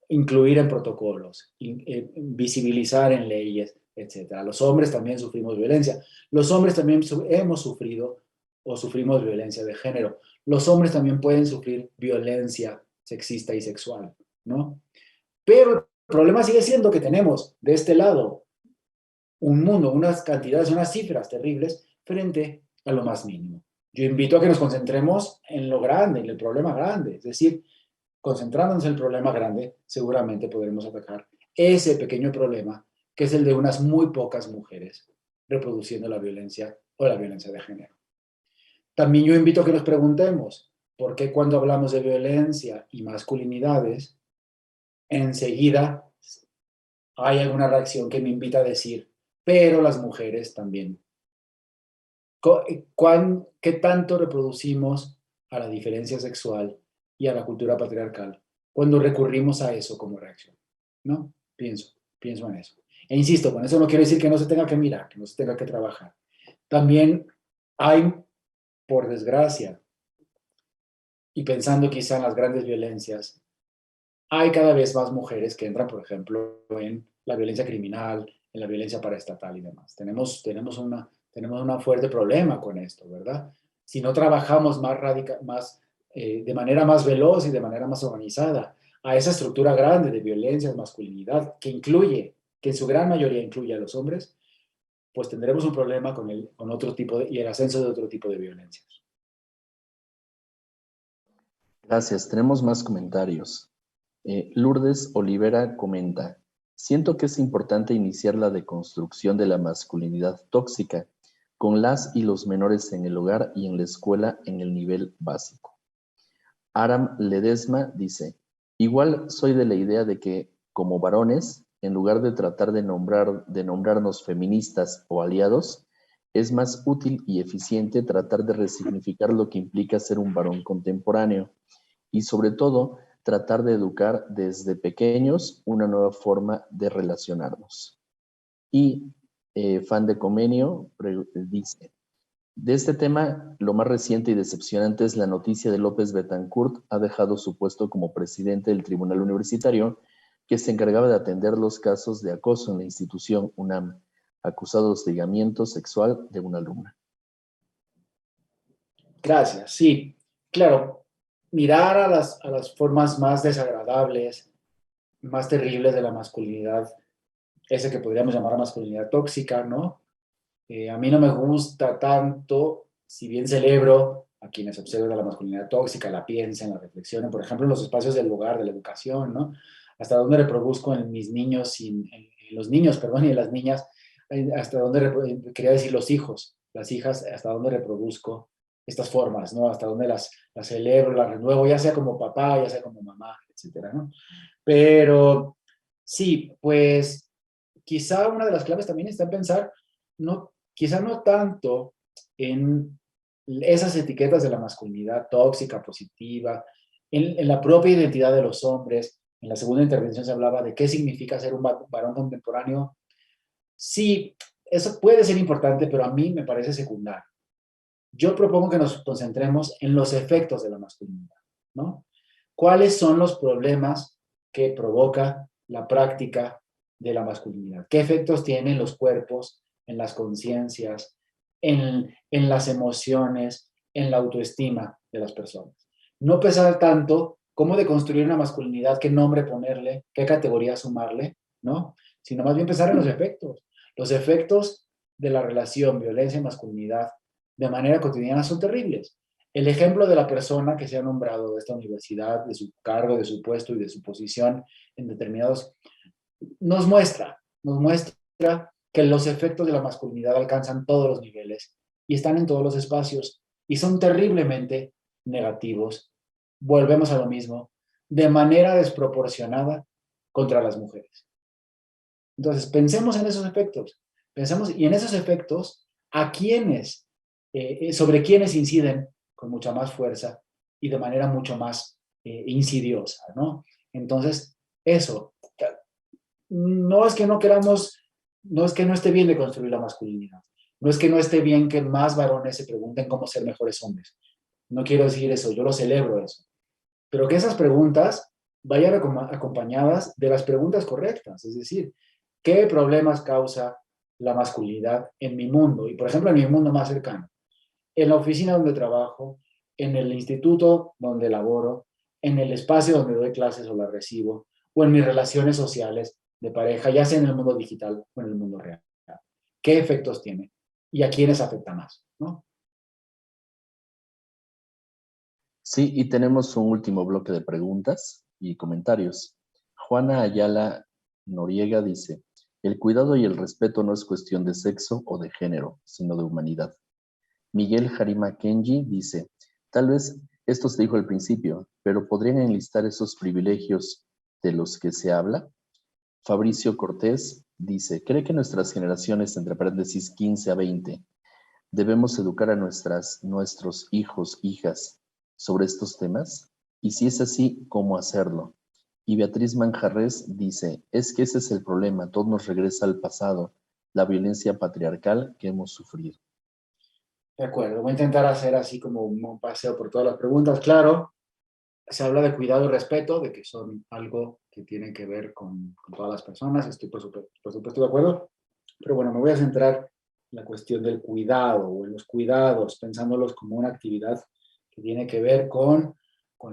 incluir en protocolos, visibilizar en leyes, etcétera. Los hombres también sufrimos violencia. Los hombres también hemos sufrido o sufrimos violencia de género. Los hombres también pueden sufrir violencia sexista y sexual, ¿no? Pero el problema sigue siendo que tenemos de este lado un mundo, unas cantidades, unas cifras terribles frente a lo más mínimo. Yo invito a que nos concentremos en lo grande, en el problema grande, es decir, concentrándonos en el problema grande, seguramente podremos atacar ese pequeño problema, que es el de unas muy pocas mujeres reproduciendo la violencia o la violencia de género. También yo invito a que nos preguntemos, ¿por qué cuando hablamos de violencia y masculinidades, enseguida hay alguna reacción que me invita a decir, pero las mujeres también? ¿Qué tanto reproducimos a la diferencia sexual y a la cultura patriarcal cuando recurrimos a eso como reacción? ¿No? Pienso en eso. E insisto, con eso no quiero decir que no se tenga que mirar, que no se tenga que trabajar. También hay, por desgracia, y pensando quizá en las grandes violencias, hay cada vez más mujeres que entran, por ejemplo, en la violencia criminal, en la violencia paraestatal y demás. Tenemos un fuerte problema con esto, ¿verdad? si no trabajamos de manera más veloz y de manera más organizada a esa estructura grande de violencia, de masculinidad, que en su gran mayoría incluye a los hombres, pues tendremos un problema con otro tipo y el ascenso de otro tipo de violencias. Gracias. Tenemos más comentarios. Lourdes Olivera comenta, siento que es importante iniciar la deconstrucción de la masculinidad tóxica con las y los menores en el hogar y en la escuela en el nivel básico. Aram Ledesma dice, igual soy de la idea de que, como varones, en lugar de tratar de nombrarnos feministas o aliados, es más útil y eficiente tratar de resignificar lo que implica ser un varón contemporáneo y, sobre todo, tratar de educar desde pequeños una nueva forma de relacionarnos. Y Fan de Comenio dice, de este tema, lo más reciente y decepcionante es la noticia de López Betancourt ha dejado su puesto como presidente del Tribunal Universitario, que se encargaba de atender los casos de acoso en la institución UNAM, acusados de hostigamiento sexual de una alumna. Gracias, sí. Claro, mirar a las formas más desagradables, más terribles de la masculinidad, ese que podríamos llamar masculinidad tóxica, ¿no? A mí no me gusta tanto, si bien celebro a quienes observan la masculinidad tóxica, la piensen, la reflexionen, por ejemplo, en los espacios del lugar, de la educación, ¿no? Hasta dónde reproduzco en mis niños, en los niños, perdón, y en las niñas, hasta dónde, quería decir los hijos, las hijas, hasta dónde reproduzco estas formas, ¿no? Hasta dónde las celebro, las renuevo, ya sea como papá, ya sea como mamá, etcétera, ¿no? Pero sí, pues quizá una de las claves también está en pensar, quizá no tanto en esas etiquetas de la masculinidad tóxica, positiva, en la propia identidad de los hombres. En la segunda intervención se hablaba de qué significa ser un varón contemporáneo. Sí, eso puede ser importante, pero a mí me parece secundario. Yo propongo que nos concentremos en los efectos de la masculinidad, ¿no? ¿Cuáles son los problemas que provoca la práctica de la masculinidad? ¿Qué efectos tienen los cuerpos, en las conciencias, en las emociones, en la autoestima de las personas? No pensar tanto cómo deconstruir una masculinidad, qué nombre ponerle, qué categoría sumarle, ¿no? Sino más bien pensar en los efectos. Los efectos de la relación violencia y masculinidad de manera cotidiana son terribles. El ejemplo de la persona que se ha nombrado de esta universidad, de su cargo, de su puesto y de su posición en determinados, nos muestra que los efectos de la masculinidad alcanzan todos los niveles y están en todos los espacios y son terriblemente negativos. Volvemos a lo mismo, de manera desproporcionada contra las mujeres. Entonces, pensemos en esos efectos, y en esos efectos, sobre quiénes inciden con mucha más fuerza y de manera mucho más insidiosa, ¿no? Entonces, eso, no es que no queramos, no es que no esté bien de construir la masculinidad, no es que no esté bien que más varones se pregunten cómo ser mejores hombres, no quiero decir eso, yo lo celebro eso, pero que esas preguntas vayan acompañadas de las preguntas correctas, es decir, ¿qué problemas causa la masculinidad en mi mundo? Y por ejemplo, en mi mundo más cercano, en la oficina donde trabajo, en el instituto donde laboro, en el espacio donde doy clases o las recibo, o en mis relaciones sociales de pareja, ya sea en el mundo digital o en el mundo real. ¿Qué efectos tiene? ¿Y a quiénes afecta más? ¿No? Sí, y tenemos un último bloque de preguntas y comentarios. Juana Ayala Noriega dice, el cuidado y el respeto no es cuestión de sexo o de género, sino de humanidad. Miguel Jarima Kenji dice, tal vez esto se dijo al principio, pero ¿podrían enlistar esos privilegios de los que se habla? Fabricio Cortés dice, ¿cree que nuestras generaciones, entre paréntesis 15 a 20, debemos educar a nuestros hijos, hijas, sobre estos temas? Y si es así, ¿cómo hacerlo? Y Beatriz Manjarres dice, es que ese es el problema, todo nos regresa al pasado, la violencia patriarcal que hemos sufrido. De acuerdo, voy a intentar hacer así como un paseo por todas las preguntas. Claro, se habla de cuidado y respeto, de que son algo que tiene que ver con todas las personas, estoy por supuesto de acuerdo, pero bueno, me voy a centrar la cuestión del cuidado o en los cuidados, pensándolos como una actividad que tiene que ver con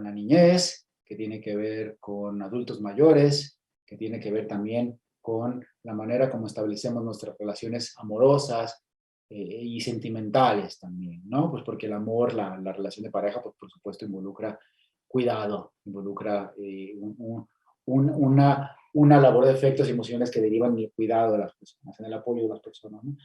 la niñez, que tiene que ver con adultos mayores, que tiene que ver también con la manera como establecemos nuestras relaciones amorosas y sentimentales también, ¿no? Pues porque el amor, la relación de pareja, pues por supuesto involucra cuidado, involucra una labor de efectos y emociones que derivan del cuidado de las personas, en el apoyo de las personas, ¿no?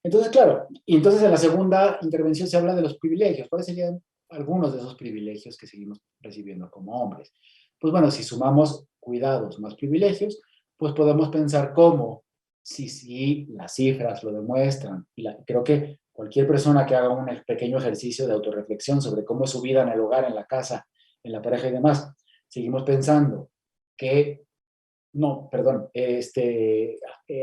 Entonces, claro, y entonces en la segunda intervención se habla de los privilegios. ¿Cuáles serían algunos de esos privilegios que seguimos recibiendo como hombres? Pues bueno, si sumamos cuidados más privilegios, pues podemos pensar cómo, si las cifras lo demuestran, y creo que cualquier persona que haga un pequeño ejercicio de autorreflexión sobre cómo es su vida en el hogar, en la casa, en la pareja y demás, seguimos pensando que, no, perdón,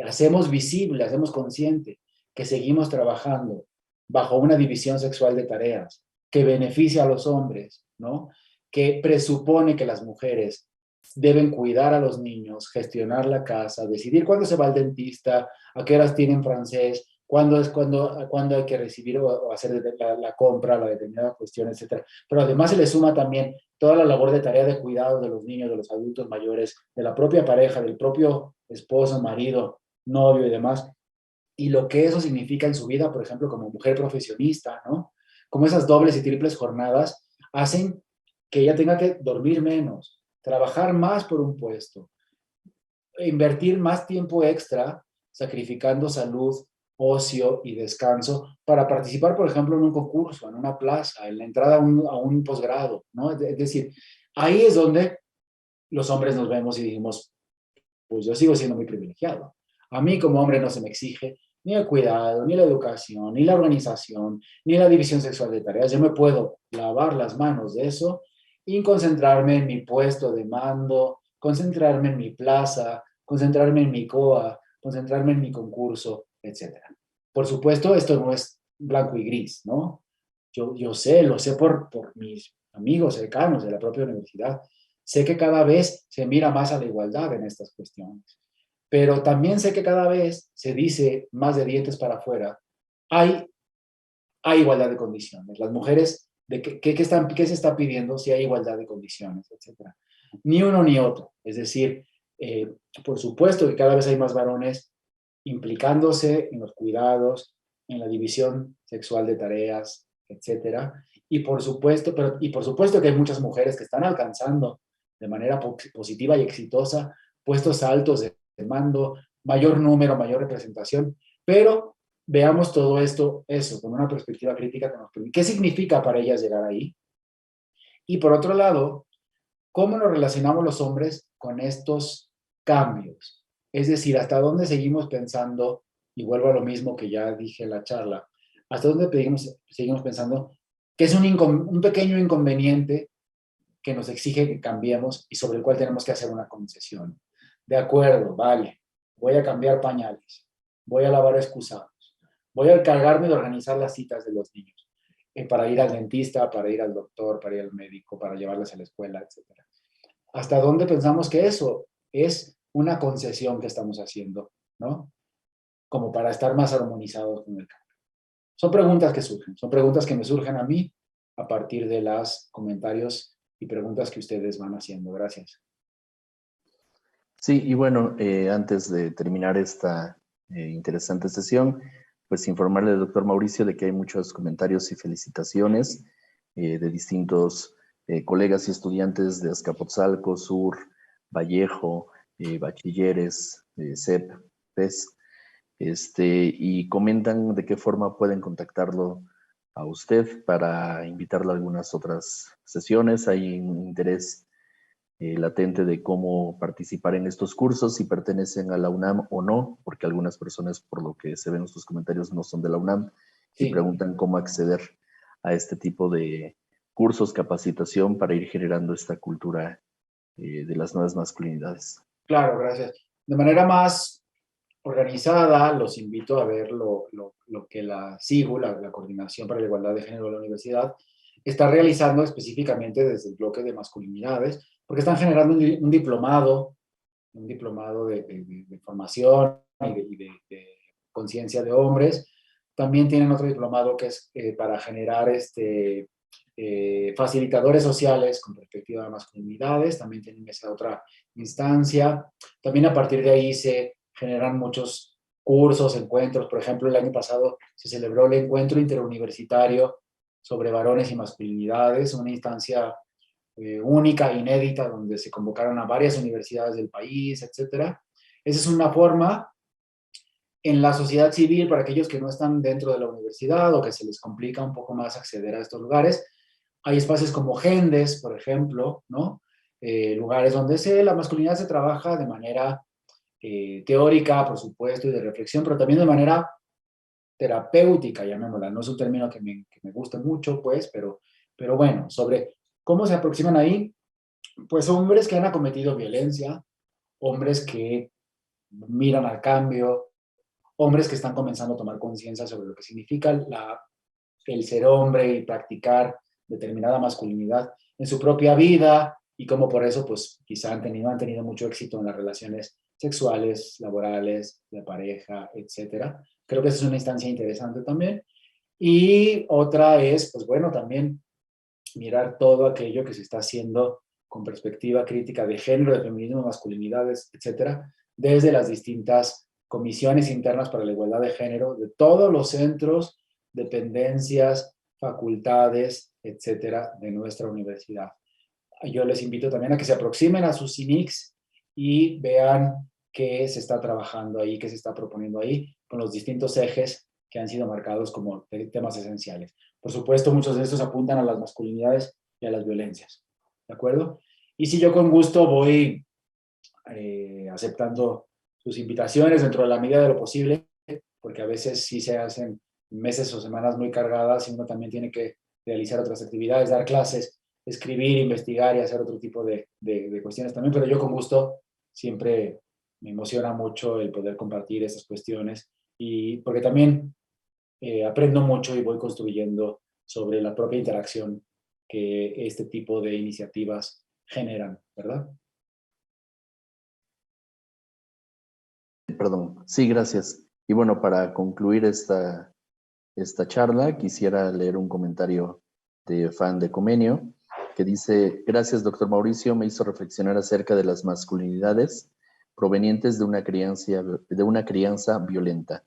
hacemos visible, hacemos consciente que seguimos trabajando bajo una división sexual de tareas que beneficia a los hombres, ¿no? Que presupone que las mujeres deben cuidar a los niños, gestionar la casa, decidir cuándo se va al dentista, a qué horas tienen francés, cuándo hay que recibir o hacer la compra, la determinada cuestión, etcétera. Pero además se le suma también toda la labor de tarea de cuidado de los niños, de los adultos mayores, de la propia pareja, del propio esposo, marido, novio y demás, y lo que eso significa en su vida, por ejemplo, como mujer profesionista, ¿no? Como esas dobles y triples jornadas hacen que ella tenga que dormir menos, trabajar más por un puesto, invertir más tiempo extra, sacrificando salud, ocio y descanso para participar, por ejemplo, en un concurso, en una plaza, en la entrada a un posgrado, ¿no? Es decir, ahí es donde los hombres nos vemos y decimos, pues yo sigo siendo muy privilegiado. A mí como hombre no se me exige ni el cuidado, ni la educación, ni la organización, ni la división sexual de tareas. Yo me puedo lavar las manos de eso y concentrarme en mi puesto de mando, concentrarme en mi plaza, concentrarme en mi COA, concentrarme en mi concurso, etcétera. Por supuesto, esto no es blanco y gris, ¿no? Yo sé, lo sé por mis amigos cercanos de la propia universidad. Sé que cada vez se mira más a la igualdad en estas cuestiones, pero también sé que cada vez se dice más de dientes para afuera, hay, hay igualdad de condiciones. Las mujeres, ¿qué se está pidiendo si hay igualdad de condiciones, etcétera? Ni uno ni otro. Es decir, por supuesto que cada vez hay más varones implicándose en los cuidados, en la división sexual de tareas, etcétera. Y por supuesto que hay muchas mujeres que están alcanzando de manera positiva y exitosa puestos altos de mando, mayor número, mayor representación, pero veamos todo esto, eso, con una perspectiva crítica que nos permite. ¿Qué significa para ellas llegar ahí? Y por otro lado, ¿cómo nos relacionamos los hombres con estos cambios? Es decir, ¿hasta dónde seguimos pensando? Y vuelvo a lo mismo que ya dije en la charla. ¿Hasta dónde seguimos pensando que es un pequeño inconveniente que nos exige que cambiemos y sobre el cual tenemos que hacer una concesión? De acuerdo, vale, voy a cambiar pañales, voy a lavar excusados, voy a encargarme de organizar las citas de los niños, para ir al dentista, para ir al doctor, para ir al médico, para llevarles a la escuela, etcétera. ¿Hasta dónde pensamos que eso es una concesión que estamos haciendo, ¿no? Como para estar más armonizados con el cambio. Son preguntas que surgen, son preguntas que me surgen a mí a partir de los comentarios y preguntas que ustedes van haciendo. Gracias. Sí, y bueno, antes de terminar esta interesante sesión, pues informarle al doctor Mauricio de que hay muchos comentarios y felicitaciones de distintos colegas y estudiantes de Azcapotzalco, Sur, Vallejo, bachilleres, CEP, PES, y comentan de qué forma pueden contactarlo a usted para invitarlo a algunas otras sesiones. Hay un interés latente de cómo participar en estos cursos, si pertenecen a la UNAM o no, porque algunas personas, por lo que se ven en sus comentarios, no son de la UNAM y Sí, preguntan cómo acceder a este tipo de cursos, capacitación para ir generando esta cultura de las nuevas masculinidades. claro, gracias. De manera más organizada, los invito a ver lo que la CIGU, la Coordinación para la Igualdad de Género de la Universidad, está realizando específicamente desde el bloque de masculinidades, porque están generando un diplomado de formación y de conciencia de hombres, También tienen otro diplomado que es para generar facilitadores sociales con perspectiva de masculinidades. También tienen esa otra instancia. También a partir de ahí se generan muchos cursos, encuentros. Por ejemplo, el año pasado se celebró el encuentro interuniversitario sobre varones y masculinidades, una instancia única, inédita, donde se convocaron a varias universidades del país, etcétera. Esa es una forma en la sociedad civil, para aquellos que no están dentro de la universidad o que se les complica un poco más acceder a estos lugares. Hay espacios como Gendes, por ejemplo, ¿no? Lugares donde la masculinidad se trabaja de manera teórica, por supuesto, y de reflexión, pero también de manera terapéutica, llamémosla. No es un término que me guste mucho, pues, pero bueno, sobre cómo se aproximan ahí, pues hombres que han acometido violencia, hombres que miran al cambio, hombres que están comenzando a tomar conciencia sobre lo que significa el ser hombre y practicar determinada masculinidad en su propia vida y cómo por eso, pues, quizá han tenido mucho éxito en las relaciones sexuales, laborales, de pareja, etcétera. Creo que esa es una instancia interesante también. Y otra es, pues bueno, también mirar todo aquello que se está haciendo con perspectiva crítica de género, de feminismo, masculinidades, etcétera, desde las distintas comisiones internas para la igualdad de género de todos los centros, dependencias, facultades, etcétera, de nuestra universidad. Yo les invito también a que se aproximen a sus CINICs y vean qué se está trabajando ahí, qué se está proponiendo ahí, con los distintos ejes que han sido marcados como temas esenciales. Por supuesto, muchos de estos apuntan a las masculinidades y a las violencias, ¿de acuerdo? Y si yo con gusto voy aceptando sus invitaciones dentro de la medida de lo posible, porque a veces sí se hacen meses o semanas muy cargadas y uno también tiene que realizar otras actividades, dar clases, escribir, investigar y hacer otro tipo de cuestiones también, pero yo con gusto siempre me emociona mucho el poder compartir esas cuestiones y porque también aprendo mucho y voy construyendo sobre la propia interacción que este tipo de iniciativas generan, ¿verdad? Perdón. Sí, gracias. Y bueno, para concluir esta charla, quisiera leer un comentario de fan de Comenio que dice: gracias, doctor Mauricio, me hizo reflexionar acerca de las masculinidades provenientes de una crianza violenta.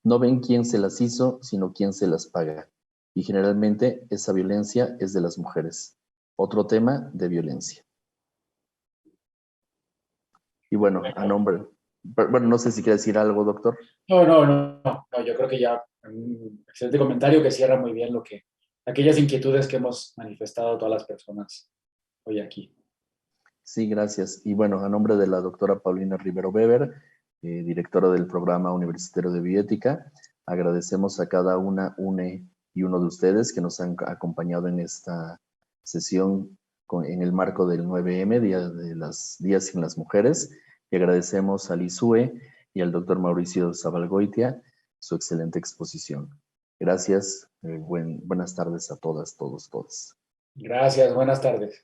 No ven quién se las hizo, sino quién se las paga. Y generalmente esa violencia es de las mujeres. Otro tema de violencia. Y bueno, bueno, no sé si quiere decir algo, doctor. No, yo creo que ya un excelente comentario que cierra muy bien aquellas inquietudes que hemos manifestado todas las personas hoy aquí. Sí, gracias. Y bueno, a nombre de la doctora Paulina Rivero Weber, directora del Programa Universitario de Bioética, agradecemos a cada une y uno de ustedes que nos han acompañado en esta sesión en el marco del 9M, Día Sin las Mujeres, y agradecemos al ISUE y al doctor Mauricio Zabalgoitia su excelente exposición. Gracias, buenas tardes a todas, todos, todas. Gracias, buenas tardes.